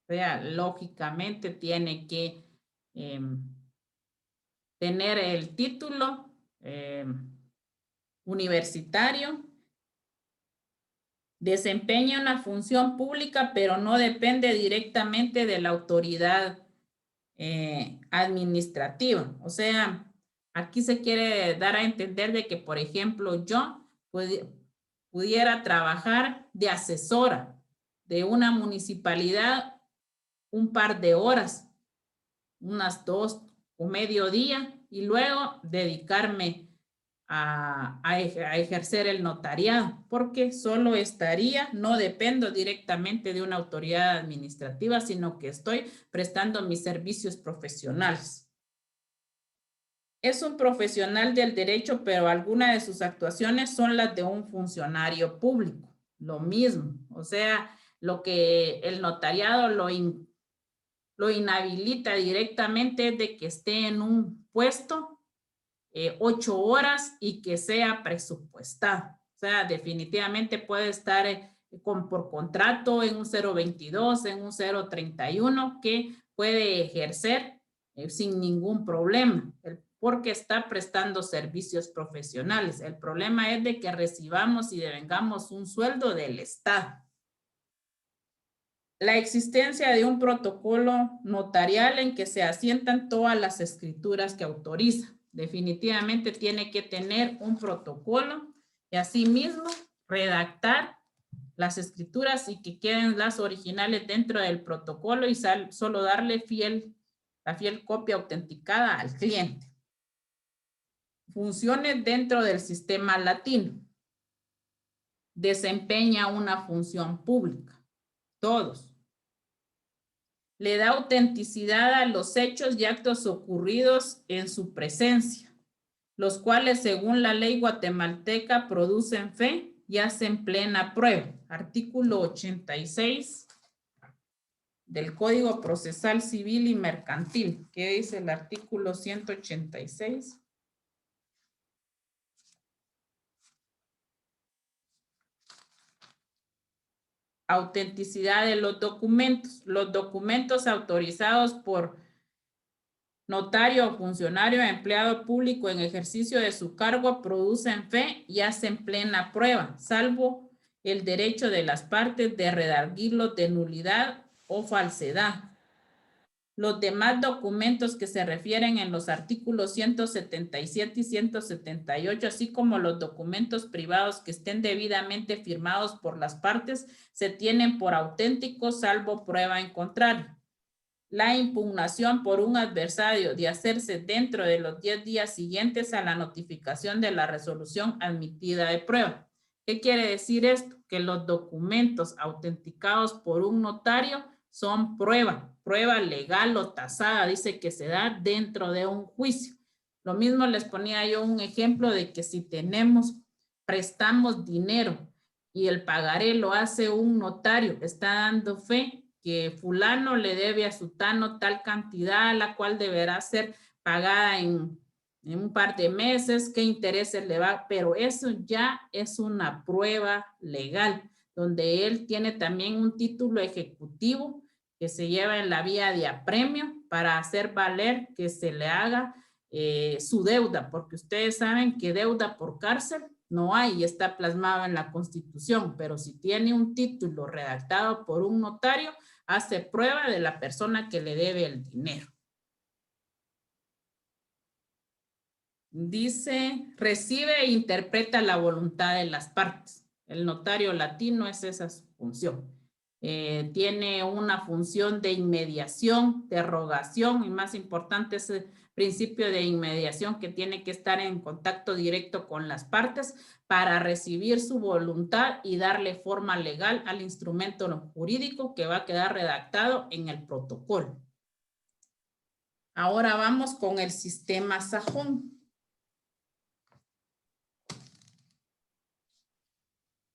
O sea, lógicamente tiene que tener el título universitario Desempeña una función pública, pero no depende directamente de la autoridad administrativa. O sea, aquí se quiere dar a entender de que, por ejemplo, yo pudiera trabajar de asesora de una municipalidad un par de horas, unas 2 o medio día, y luego dedicarme a ejercer el notariado, porque solo estaría, no dependo directamente de una autoridad administrativa, sino que estoy prestando mis servicios profesionales. Es un profesional del derecho, pero algunas de sus actuaciones son las de un funcionario público. Lo mismo, o sea, lo que el notariado lo inhabilita directamente es de que esté en un puesto 8 horas y que sea presupuestado. O sea, definitivamente puede estar por contrato en un 022, en un 031, que puede ejercer sin ningún problema, porque está prestando servicios profesionales. El problema es de que recibamos y devengamos un sueldo del Estado. La existencia de un protocolo notarial en que se asientan todas las escrituras que autoriza. Definitivamente tiene que tener un protocolo y asimismo redactar las escrituras y que queden las originales dentro del protocolo y solo darle la fiel copia autenticada al cliente. Funciones dentro del sistema latino. Desempeña una función pública. Todos. Le da autenticidad a los hechos y actos ocurridos en su presencia, los cuales según la ley guatemalteca producen fe y hacen plena prueba. Artículo 86 del Código Procesal Civil y Mercantil. ¿Qué dice el artículo 186? Autenticidad de los documentos. Los documentos autorizados por notario o funcionario empleado público en ejercicio de su cargo producen fe y hacen plena prueba, salvo el derecho de las partes de redarguirlos de nulidad o falsedad. Los demás documentos que se refieren en los artículos 177 y 178, así como los documentos privados que estén debidamente firmados por las partes, se tienen por auténticos salvo prueba en contrario. La impugnación por un adversario de hacerse dentro de los 10 días siguientes a la notificación de la resolución admitida de prueba. ¿Qué quiere decir esto? Que los documentos autenticados por un notario son prueba legal o tasada, dice que se da dentro de un juicio. Lo mismo les ponía yo un ejemplo de que si prestamos dinero y el pagaré lo hace un notario, está dando fe que fulano le debe a sutano tal cantidad, la cual deberá ser pagada en un par de meses, qué intereses le va, pero eso ya es una prueba legal, donde él tiene también un título ejecutivo que se lleva en la vía de apremio para hacer valer que se le haga su deuda, porque ustedes saben que deuda por cárcel no hay y está plasmado en la Constitución, pero si tiene un título redactado por un notario, hace prueba de la persona que le debe el dinero. Dice, recibe e interpreta la voluntad de las partes. El notario latino es esa su función. Tiene una función de inmediación, de rogación, y más importante es el principio de inmediación, que tiene que estar en contacto directo con las partes para recibir su voluntad y darle forma legal al instrumento jurídico que va a quedar redactado en el protocolo. Ahora vamos con el sistema sajón.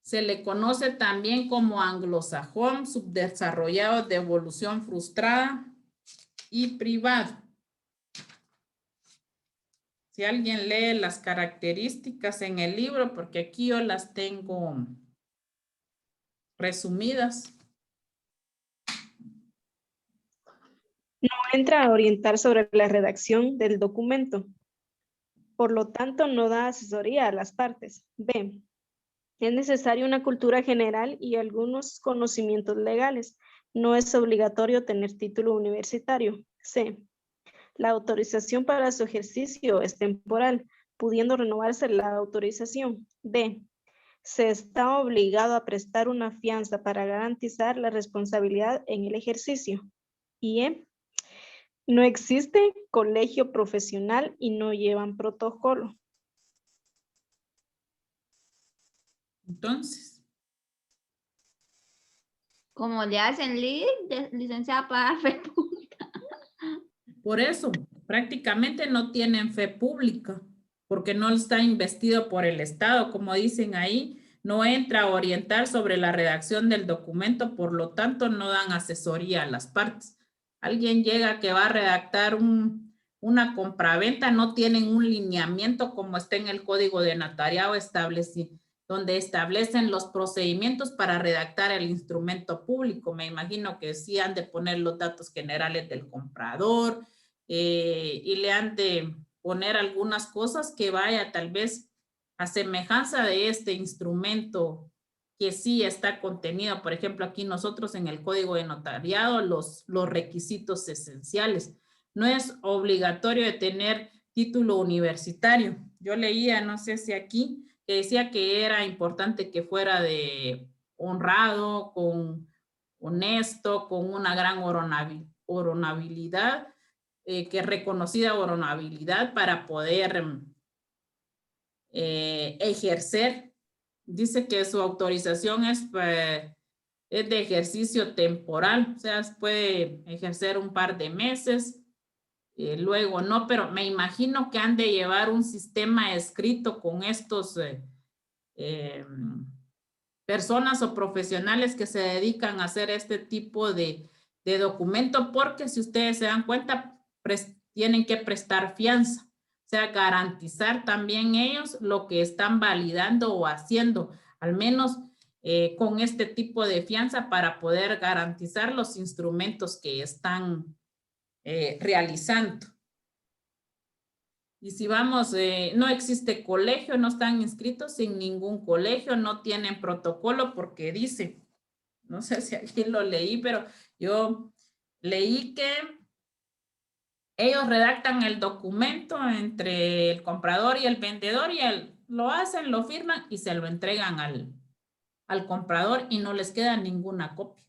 Se le conoce también como anglosajón, subdesarrollado de evolución frustrada y privado. Si alguien lee las características en el libro, porque aquí yo las tengo resumidas. No entra a orientar sobre la redacción del documento. Por lo tanto, no da asesoría a las partes. B. Es necesaria una cultura general y algunos conocimientos legales. No es obligatorio tener título universitario. C. La autorización para su ejercicio es temporal, pudiendo renovarse la autorización. D. Se está obligado a prestar una fianza para garantizar la responsabilidad en el ejercicio. Y E. No existe colegio profesional y no llevan protocolo. Entonces, Como le hacen licenciada para fe pública. por eso, prácticamente no tienen fe pública, porque no está investido por el Estado, como dicen ahí, no entra a orientar sobre la redacción del documento, por lo tanto no dan asesoría a las partes. Alguien llega que va a redactar una compraventa, no tienen un lineamiento como está en el Código de Notariado establecido, donde establecen los procedimientos para redactar el instrumento público. Me imagino que sí han de poner los datos generales del comprador y le han de poner algunas cosas que vaya tal vez a semejanza de este instrumento que sí está contenido. Por ejemplo, aquí nosotros en el Código de Notariado, los requisitos esenciales. No es obligatorio de tener título universitario. Yo leía, no sé si aquí, que decía que era importante que fuera de honrado, con honesto, con una gran honorabilidad, que reconocida honorabilidad para poder ejercer. Dice que su autorización es de ejercicio temporal, o sea, puede ejercer un par de meses, luego no, pero me imagino que han de llevar un sistema escrito con estos personas o profesionales que se dedican a hacer este tipo de documento, porque si ustedes se dan cuenta, tienen que prestar fianza, o sea, garantizar también ellos lo que están validando o haciendo, al menos con este tipo de fianza para poder garantizar los instrumentos que están realizando. Y si vamos, no existe colegio, no están inscritos en ningún colegio, no tienen protocolo porque dice, no sé si aquí lo leí, pero yo leí que ellos redactan el documento entre el comprador y el vendedor y lo hacen, lo firman y se lo entregan al comprador y no les queda ninguna copia.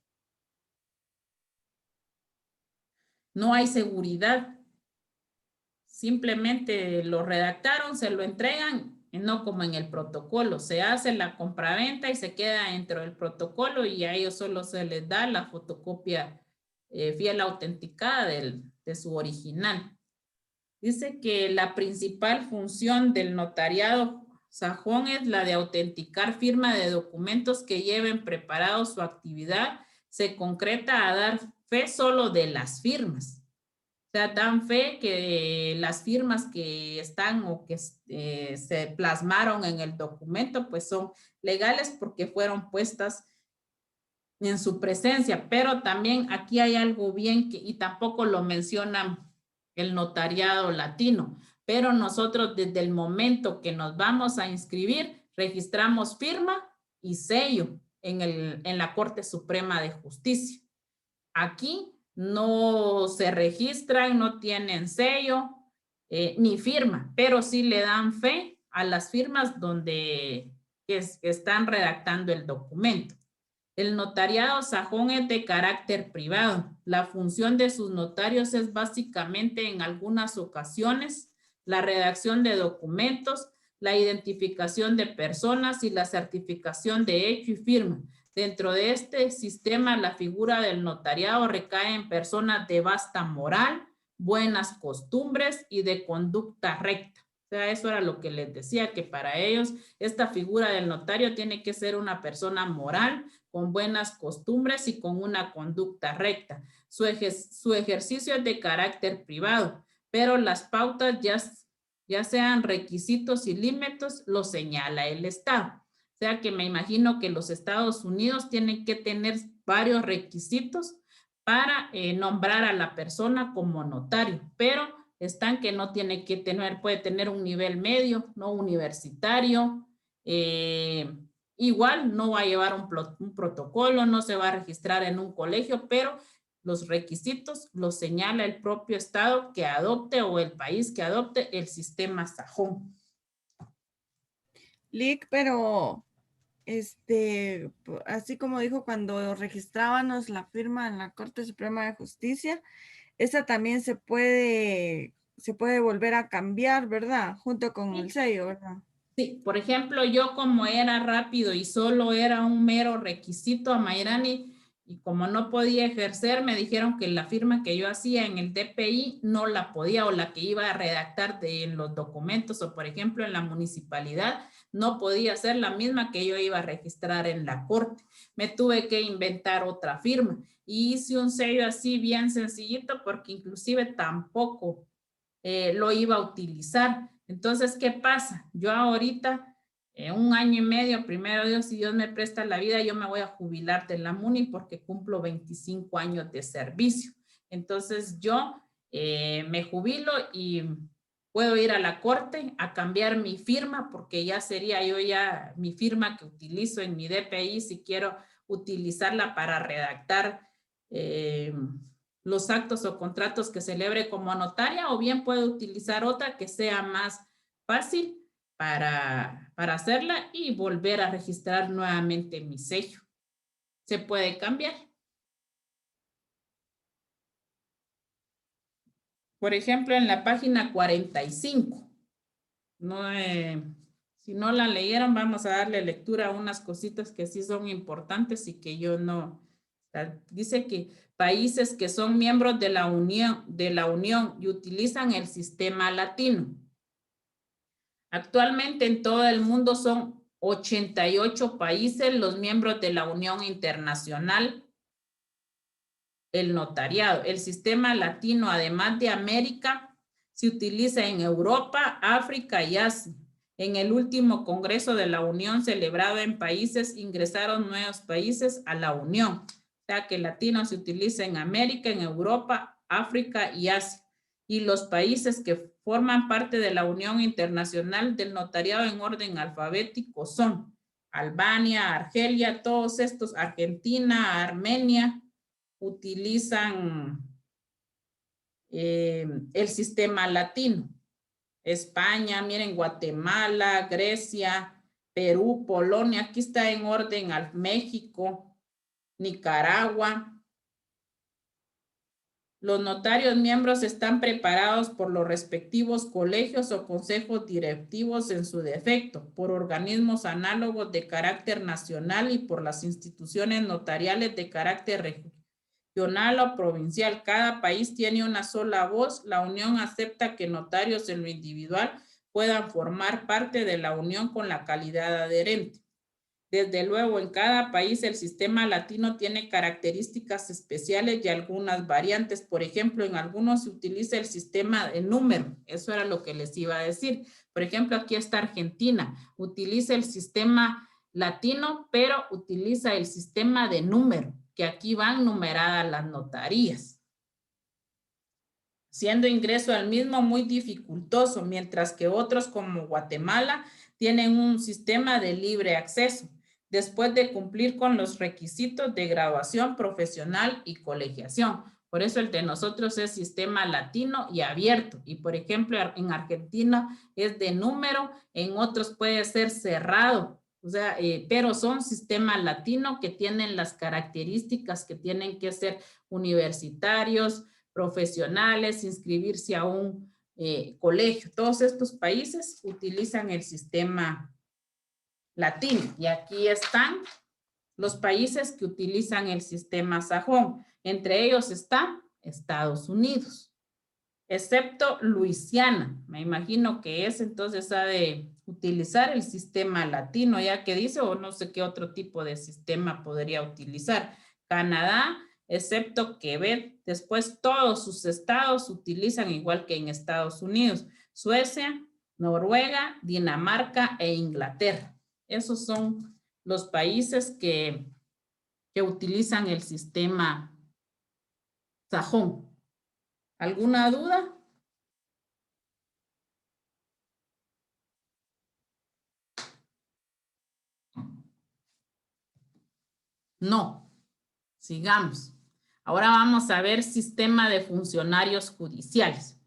No hay seguridad. Simplemente lo redactaron, se lo entregan, no como en el protocolo. Se hace la compraventa y se queda dentro del protocolo y a ellos solo se les da la fotocopia fiel autenticada de su original. Dice que la principal función del notariado sajón es la de autenticar firma de documentos que lleven preparado su actividad. Se concreta a dar fe solo de las firmas. O sea, dan fe que las firmas que están o que se plasmaron en el documento pues son legales porque fueron puestas en su presencia, pero también aquí hay algo bien y tampoco lo mencionan el notariado latino, pero nosotros desde el momento que nos vamos a inscribir registramos firma y sello en la Corte Suprema de Justicia. Aquí no se registran, no tienen sello ni firma, pero sí le dan fe a las firmas donde están redactando el documento. El notariado sajón es de carácter privado. La función de sus notarios es básicamente en algunas ocasiones la redacción de documentos, la identificación de personas y la certificación de hecho y firma. Dentro de este sistema, la figura del notariado recae en personas de vasta moral, buenas costumbres y de conducta recta. O sea, eso era lo que les decía, que para ellos esta figura del notario tiene que ser una persona moral, con buenas costumbres y con una conducta recta. Su ejercicio es de carácter privado, pero las pautas ya sean requisitos y límites, lo señala el Estado. O sea que me imagino que los Estados Unidos tienen que tener varios requisitos para nombrar a la persona como notario, pero están que no tiene que tener, puede tener un nivel medio, no universitario, Igual no va a llevar un protocolo, no se va a registrar en un colegio, pero los requisitos los señala el propio estado que adopte o el país que adopte el sistema sajón. Lick, pero así como dijo cuando registrábamos la firma en la Corte Suprema de Justicia, esa también se puede volver a cambiar, ¿verdad? Junto con el sello, ¿verdad? Sí, por ejemplo, yo como era rápido y solo era un mero requisito a Mayrani, y como no podía ejercer, me dijeron que la firma que yo hacía en el DPI no la podía, o la que iba a redactar en los documentos, o por ejemplo en la municipalidad, no podía ser la misma que yo iba a registrar en la corte. Me tuve que inventar otra firma y hice un sello así bien sencillito porque inclusive tampoco lo iba a utilizar. Entonces, ¿qué pasa? Yo ahorita, en 1 año y medio, primero Dios, si Dios me presta la vida, yo me voy a jubilar de la MUNI porque cumplo 25 años de servicio. Entonces, yo me jubilo y puedo ir a la corte a cambiar mi firma porque ya sería yo ya mi firma que utilizo en mi DPI si quiero utilizarla para redactar los actos o contratos que celebre como notaria, o bien puede utilizar otra que sea más fácil para hacerla y volver a registrar nuevamente mi sello. Se puede cambiar. Por ejemplo, en la página 45. Si no la leyeron, vamos a darle lectura a unas cositas que sí son importantes y que yo no. Dice que países que son miembros de la Unión y utilizan el sistema latino. Actualmente en todo el mundo son 88 países los miembros de la Unión Internacional, el notariado. El sistema latino, además de América, se utiliza en Europa, África y Asia. En el último Congreso de la Unión celebrado en países, ingresaron nuevos países a la Unión. O sea que el latino se utiliza en América, en Europa, África y Asia. Y los países que forman parte de la Unión Internacional del Notariado en orden alfabético son Albania, Argelia, todos estos, Argentina, Armenia, utilizan el sistema latino. España, miren, Guatemala, Grecia, Perú, Polonia, aquí está en orden al México, Nicaragua. Los notarios miembros están preparados por los respectivos colegios o consejos directivos en su defecto, por organismos análogos de carácter nacional y por las instituciones notariales de carácter regional o provincial. Cada país tiene una sola voz. La Unión acepta que notarios en lo individual puedan formar parte de la Unión con la calidad de adherente. Desde luego, en cada país el sistema latino tiene características especiales y algunas variantes. Por ejemplo, en algunos se utiliza el sistema de número. Eso era lo que les iba a decir. Por ejemplo, aquí está Argentina. Utiliza el sistema latino, pero utiliza el sistema de número, que aquí van numeradas las notarías, siendo ingreso al mismo muy dificultoso, mientras que otros como Guatemala tienen un sistema de libre acceso, después de cumplir con los requisitos de graduación profesional y colegiación. Por eso el de nosotros es sistema latino y abierto. Y por ejemplo, en Argentina es de número, en otros puede ser cerrado. O sea, pero son sistemas latinos que tienen las características que tienen que ser universitarios, profesionales, inscribirse a un colegio. Todos estos países utilizan el sistema latino. Y aquí están los países que utilizan el sistema sajón. Entre ellos está Estados Unidos, excepto Luisiana. Me imagino que ese entonces ha de utilizar el sistema latino, ya que dice, o no sé qué otro tipo de sistema podría utilizar. Canadá, excepto Quebec. Después todos sus estados utilizan igual que en Estados Unidos. Suecia, Noruega, Dinamarca e Inglaterra. Esos son los países que utilizan el sistema sajón. ¿Alguna duda? No. Sigamos. Ahora vamos a ver sistema de funcionarios judiciales.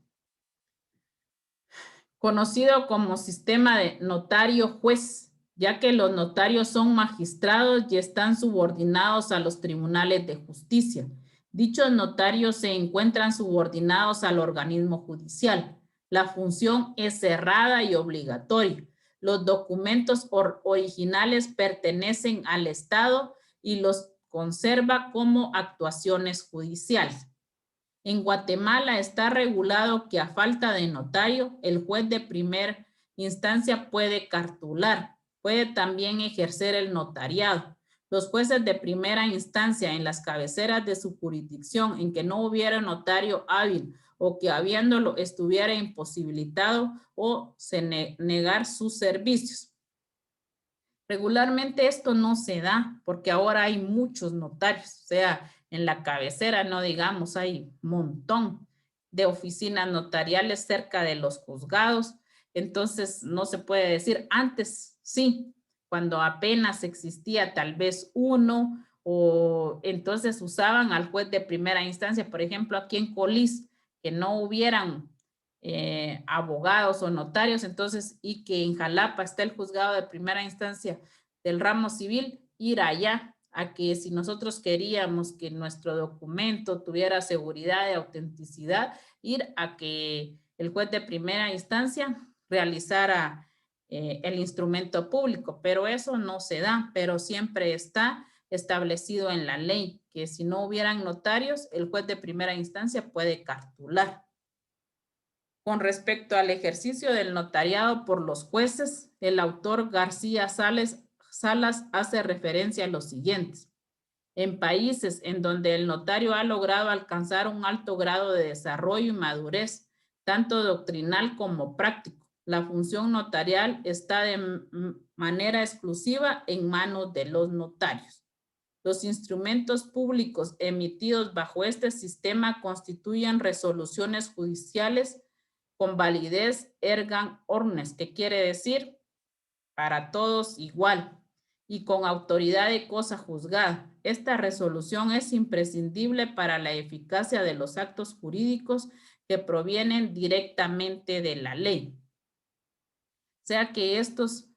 Conocido como sistema de notario-juez, ya que los notarios son magistrados y están subordinados a los tribunales de justicia. Dichos notarios se encuentran subordinados al organismo judicial. La función es cerrada y obligatoria. Los documentos originales pertenecen al Estado y los conserva como actuaciones judiciales. En Guatemala está regulado que a falta de notario, el juez de primera instancia puede cartular, puede también ejercer el notariado. Los jueces de primera instancia en las cabeceras de su jurisdicción en que no hubiera notario hábil o que habiéndolo estuviera imposibilitado o se negar sus servicios. Regularmente esto no se da porque ahora hay muchos notarios, o sea, en la cabecera, no digamos, hay un montón de oficinas notariales cerca de los juzgados, entonces no se puede decir, antes sí, cuando apenas existía tal vez uno o entonces usaban al juez de primera instancia, por ejemplo, aquí en Colís, que no hubieran abogados o notarios, entonces, y que en Jalapa está el juzgado de primera instancia del ramo civil, ir allá a que si nosotros queríamos que nuestro documento tuviera seguridad y autenticidad, ir a que el juez de primera instancia realizara el instrumento público, pero eso no se da, pero siempre está establecido en la ley, que si no hubieran notarios, el juez de primera instancia puede cartular. Con respecto al ejercicio del notariado por los jueces, el autor García Salas hace referencia a los siguientes. En países en donde el notario ha logrado alcanzar un alto grado de desarrollo y madurez, tanto doctrinal como práctico, la función notarial está de manera exclusiva en manos de los notarios. Los instrumentos públicos emitidos bajo este sistema constituyen resoluciones judiciales con validez erga omnes, que quiere decir para todos igual, y con autoridad de cosa juzgada. Esta resolución es imprescindible para la eficacia de los actos jurídicos que provienen directamente de la ley. O sea que estos,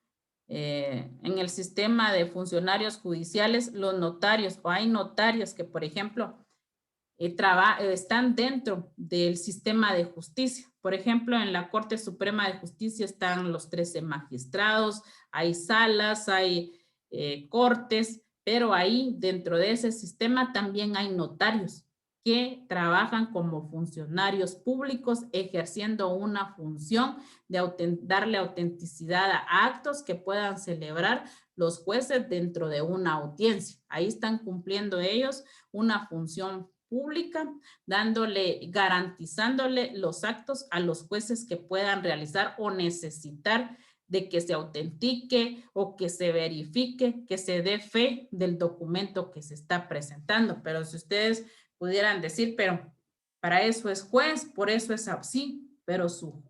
en el sistema de funcionarios judiciales, los notarios, o hay notarios que, por ejemplo, están dentro del sistema de justicia. Por ejemplo, en la Corte Suprema de Justicia están los 13 magistrados, hay salas, hay cortes, pero ahí dentro de ese sistema también hay notarios que trabajan como funcionarios públicos ejerciendo una función de darle autenticidad a actos que puedan celebrar los jueces dentro de una audiencia. Ahí están cumpliendo ellos una función pública, garantizándole los actos a los jueces que puedan realizar o necesitar de que se autentique o que se verifique, que se dé fe del documento que se está presentando. Pero si ustedes pudieran decir, pero para eso es juez, por eso es así, pero su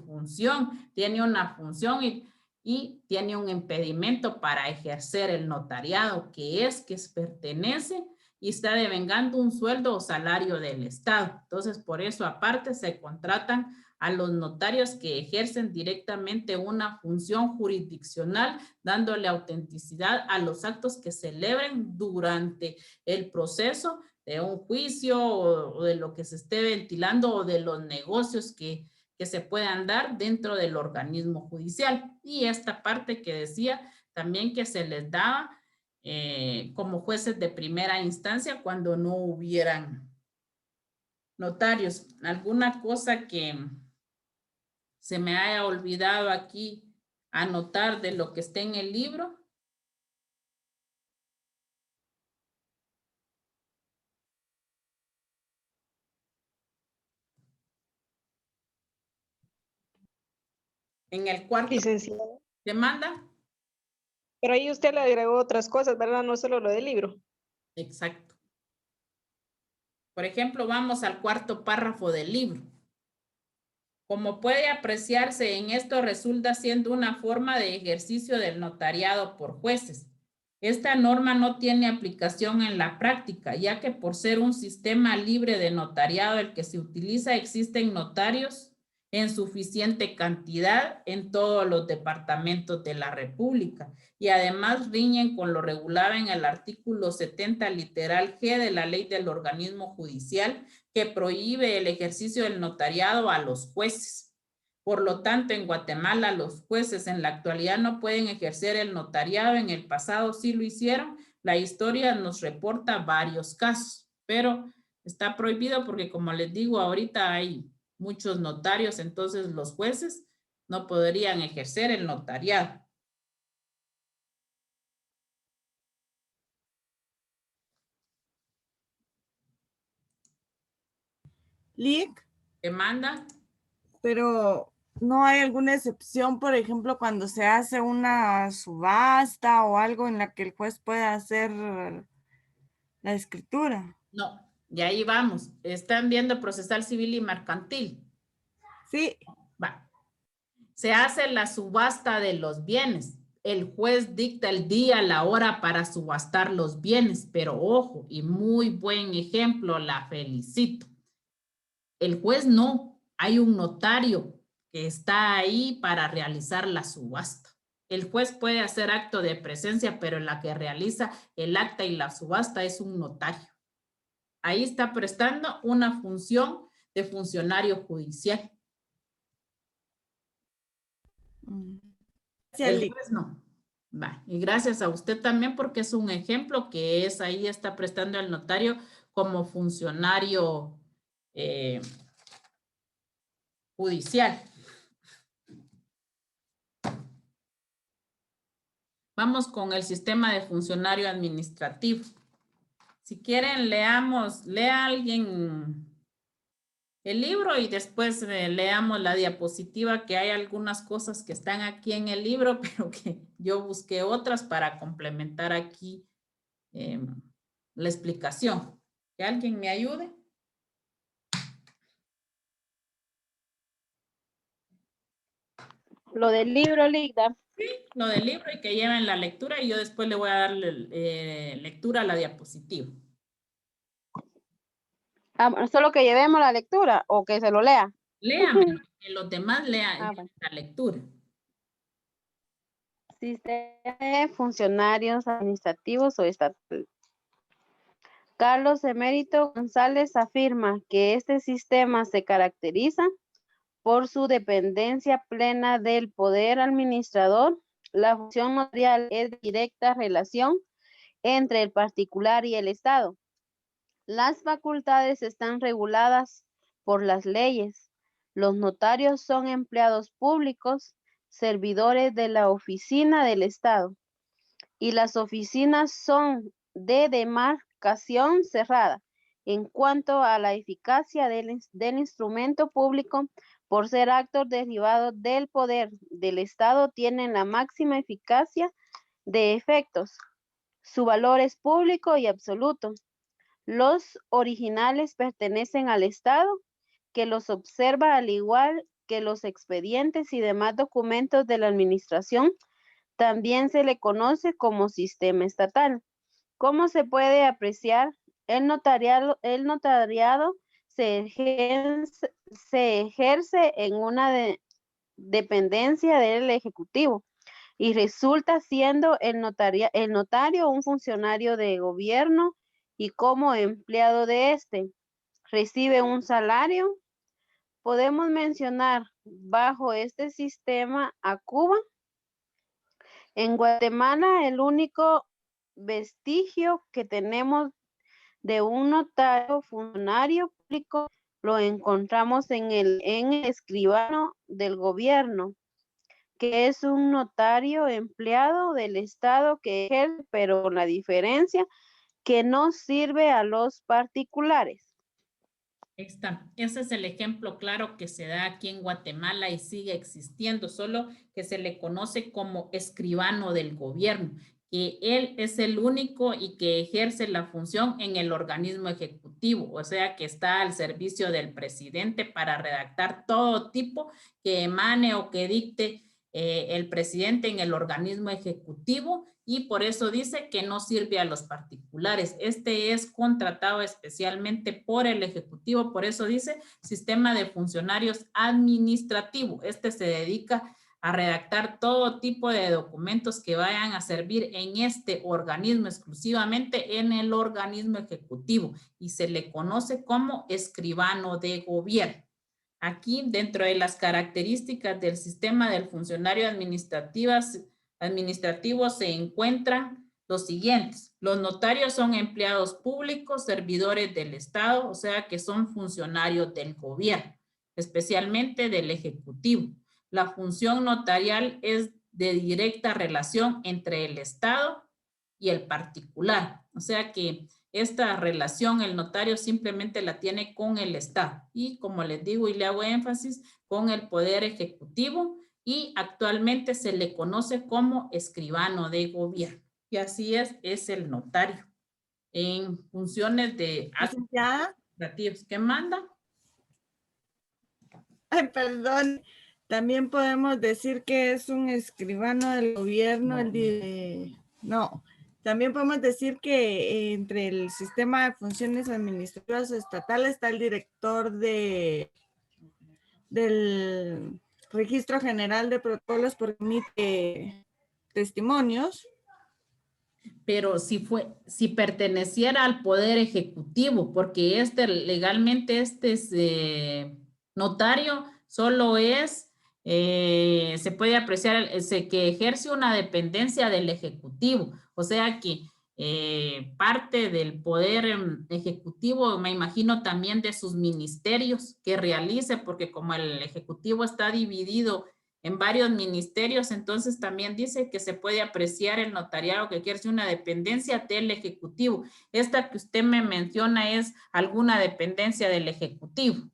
función, tiene una función y tiene un impedimento para ejercer el notariado, que pertenece y está devengando un sueldo o salario del Estado. Entonces, por eso aparte se contratan a los notarios que ejercen directamente una función jurisdiccional, dándole autenticidad a los actos que celebren durante el proceso de un juicio o de lo que se esté ventilando o de los negocios que se puedan dar dentro del organismo judicial. Y esta parte que decía también que se les daba como jueces de primera instancia cuando no hubieran notarios. ¿Alguna cosa que se me haya olvidado aquí anotar de lo que está en el libro? En el cuarto. Licenciada. ¿Te manda? Pero ahí usted le agregó otras cosas, ¿verdad? No solo lo del libro. Exacto. Por ejemplo, vamos al cuarto párrafo del libro. Como puede apreciarse, en esto resulta siendo una forma de ejercicio del notariado por jueces. Esta norma no tiene aplicación en la práctica, ya que por ser un sistema libre de notariado el que se utiliza, existen notarios en suficiente cantidad en todos los departamentos de la República y además riñen con lo regulado en el artículo 70 literal G de la ley del organismo judicial que prohíbe el ejercicio del notariado a los jueces. Por lo tanto, en Guatemala los jueces en la actualidad no pueden ejercer el notariado. En el pasado sí lo hicieron. La historia nos reporta varios casos, pero está prohibido porque, como les digo, ahorita hay muchos notarios, entonces los jueces no podrían ejercer el notariado. Lic, ¿Qué manda? pero no hay alguna excepción, por ejemplo, cuando se hace una subasta o algo en la que el juez pueda hacer la escritura. No, y ahí vamos. Están viendo procesal civil y mercantil. Sí. Va. Se hace la subasta de los bienes. El juez dicta el día, la hora para subastar los bienes, pero ojo, y muy buen ejemplo, la felicito. El juez no, hay un notario que está ahí para realizar la subasta. El juez puede hacer acto de presencia, pero la que realiza el acta y la subasta es un notario. Ahí está prestando una función de funcionario judicial. El juez no. Va. Y gracias a usted también porque es un ejemplo que es ahí está prestando el notario como funcionario judicial. Vamos con el sistema de funcionario administrativo. Si quieren, lea alguien el libro y después leamos la diapositiva, que hay algunas cosas que están aquí en el libro, pero que yo busqué otras para complementar aquí la explicación. ¿Que alguien me ayude? Lo del libro, Ligda. Sí, lo del libro y que lleven la lectura y yo después le voy a dar lectura a la diapositiva. ¿Solo que llevemos la lectura o que se lo lea? Léame, que los demás lean la lectura. Sistema de funcionarios administrativos o estatales. Carlos Emérito González afirma que este sistema se caracteriza por su dependencia plena del poder administrador. La función notarial es de directa relación entre el particular y el Estado. Las facultades están reguladas por las leyes. Los notarios son empleados públicos, servidores de la oficina del Estado, y las oficinas son de demarcación cerrada. En cuanto a la eficacia del instrumento público, por ser actos derivados del poder del Estado, tienen la máxima eficacia de efectos. Su valor es público y absoluto. Los originales pertenecen al Estado, que los observa al igual que los expedientes y demás documentos de la administración. También se le conoce como sistema estatal. ¿Cómo se puede apreciar? El notariado se ejerce en una dependencia del Ejecutivo y resulta siendo el notario un funcionario de gobierno y como empleado de este. Recibe un salario. Podemos mencionar bajo este sistema a Cuba. En Guatemala, el único vestigio que tenemos de un notario funcionario público lo encontramos en el escribano del gobierno, que es un notario empleado del Estado que ejerce, pero con la diferencia que no sirve a los particulares. Ese es el ejemplo claro que se da aquí en Guatemala y sigue existiendo, solo que se le conoce como escribano del gobierno, que él es el único y que ejerce la función en el organismo ejecutivo, o sea que está al servicio del presidente para redactar todo tipo que emane o que dicte el presidente en el organismo ejecutivo y por eso dice que no sirve a los particulares. Este es contratado especialmente por el Ejecutivo, por eso dice sistema de funcionarios administrativo. Este se dedica a redactar todo tipo de documentos que vayan a servir en este organismo, exclusivamente en el organismo ejecutivo, y se le conoce como escribano de gobierno. Aquí, dentro de las características del sistema del funcionario administrativo se encuentran los siguientes. Los notarios son empleados públicos, servidores del Estado, o sea que son funcionarios del gobierno, especialmente del Ejecutivo. La función notarial es de directa relación entre el Estado y el particular, o sea que esta relación el notario simplemente la tiene con el Estado y, como les digo y le hago énfasis, con el Poder Ejecutivo, y actualmente se le conoce como escribano de gobierno. Y así es el notario en funciones de administrativos. ¿Qué manda? Ay, perdón. También podemos decir que es un escribano del gobierno, también podemos decir que entre el sistema de funciones administrativas estatales está el director del Registro General de Protocolos por emite testimonios. Pero si perteneciera al Poder Ejecutivo, porque legalmente es notario, solo se puede apreciar que ejerce una dependencia del Ejecutivo, o sea que parte del Poder Ejecutivo, me imagino también de sus ministerios que realice, porque como el Ejecutivo está dividido en varios ministerios, entonces también dice que se puede apreciar el notariado que ejerce una dependencia del Ejecutivo. Esta que usted me menciona es alguna dependencia del Ejecutivo.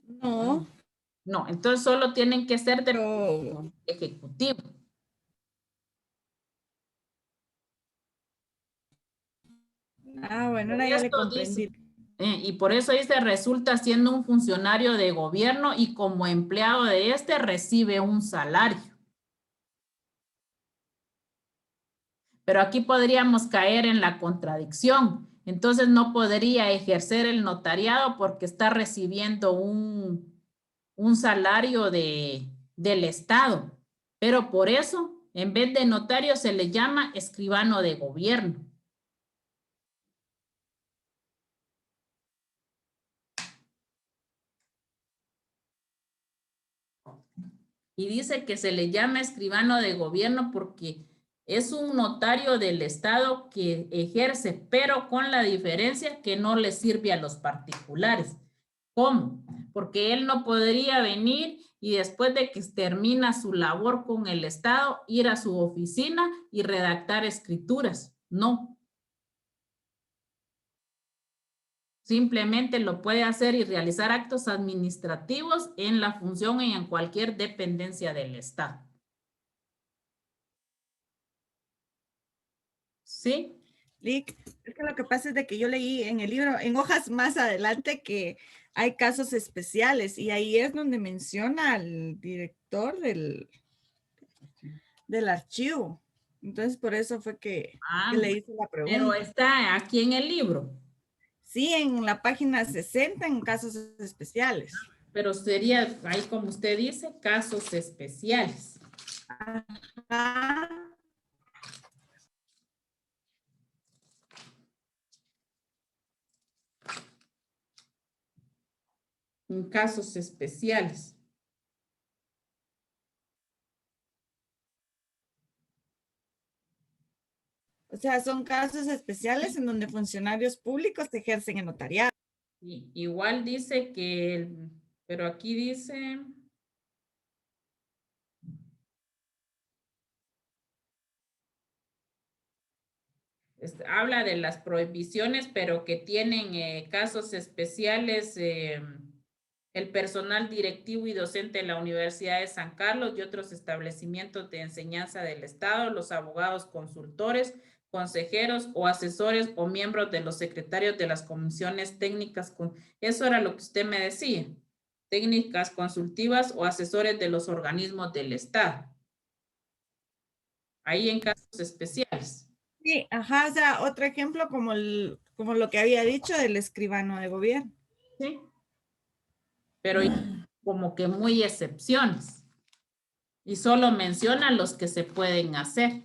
No. No, entonces solo tienen que ser del Ejecutivo. Bueno, ahora ya le comprendí. Y por eso dice, resulta siendo un funcionario de gobierno y como empleado de recibe un salario. Pero aquí podríamos caer en la contradicción. Entonces no podría ejercer el notariado porque está recibiendo un salario del Estado. Pero por eso, en vez de notario, se le llama escribano de gobierno. Y dice que se le llama escribano de gobierno porque es un notario del Estado que ejerce, pero con la diferencia que no le sirve a los particulares. ¿Cómo? Porque él no podría venir y después de que termina su labor con el Estado, ir a su oficina y redactar escrituras. No. Simplemente lo puede hacer y realizar actos administrativos en la función y en cualquier dependencia del Estado. ¿Sí? Lick, es que lo que pasa es de que yo leí en el libro, en hojas más adelante, que hay casos especiales y ahí es donde menciona al director del archivo. Entonces, por eso fue que le hice la pregunta. Pero está aquí en el libro. Sí, en la página 60, en casos especiales. Pero sería, ahí como usted dice, casos especiales. Ajá. En casos especiales. O sea, son casos especiales en donde funcionarios públicos ejercen el notariado. Sí, igual dice pero aquí dice... habla de las prohibiciones, pero que tienen casos especiales el personal directivo y docente de la Universidad de San Carlos y otros establecimientos de enseñanza del Estado, los abogados consultores, consejeros o asesores o miembros de los secretarios de las comisiones técnicas. Eso era lo que usted me decía. Técnicas consultivas o asesores de los organismos del Estado. Ahí en casos especiales. Sí, ajá, o sea, otro ejemplo como, como lo que había dicho del escribano de gobierno. Sí. Pero como que muy excepciones. Y solo menciona los que se pueden hacer.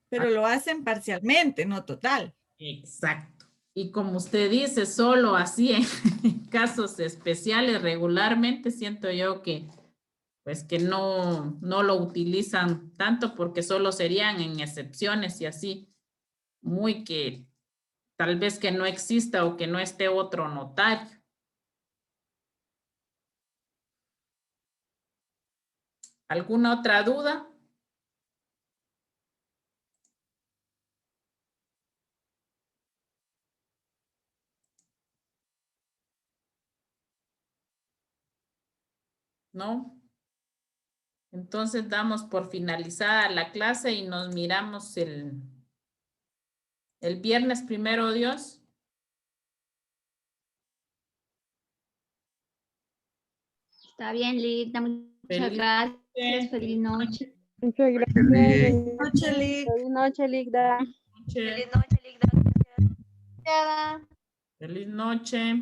Pero lo hacen parcialmente, no total. Exacto. Y como usted dice, solo así en casos especiales, regularmente siento yo que pues que no lo utilizan tanto porque solo serían en excepciones y así, muy que tal vez que no exista o que no esté otro notario. ¿Alguna otra duda? ¿No? Entonces damos por finalizada la clase y nos miramos el viernes, primero Dios. Está bien, Linda. Muchas Feliz gracias. noche. Feliz noche. Muchas gracias. Feliz noche, Lick. Feliz noche, Ligda. Feliz Feliz noche, Ligda. noche.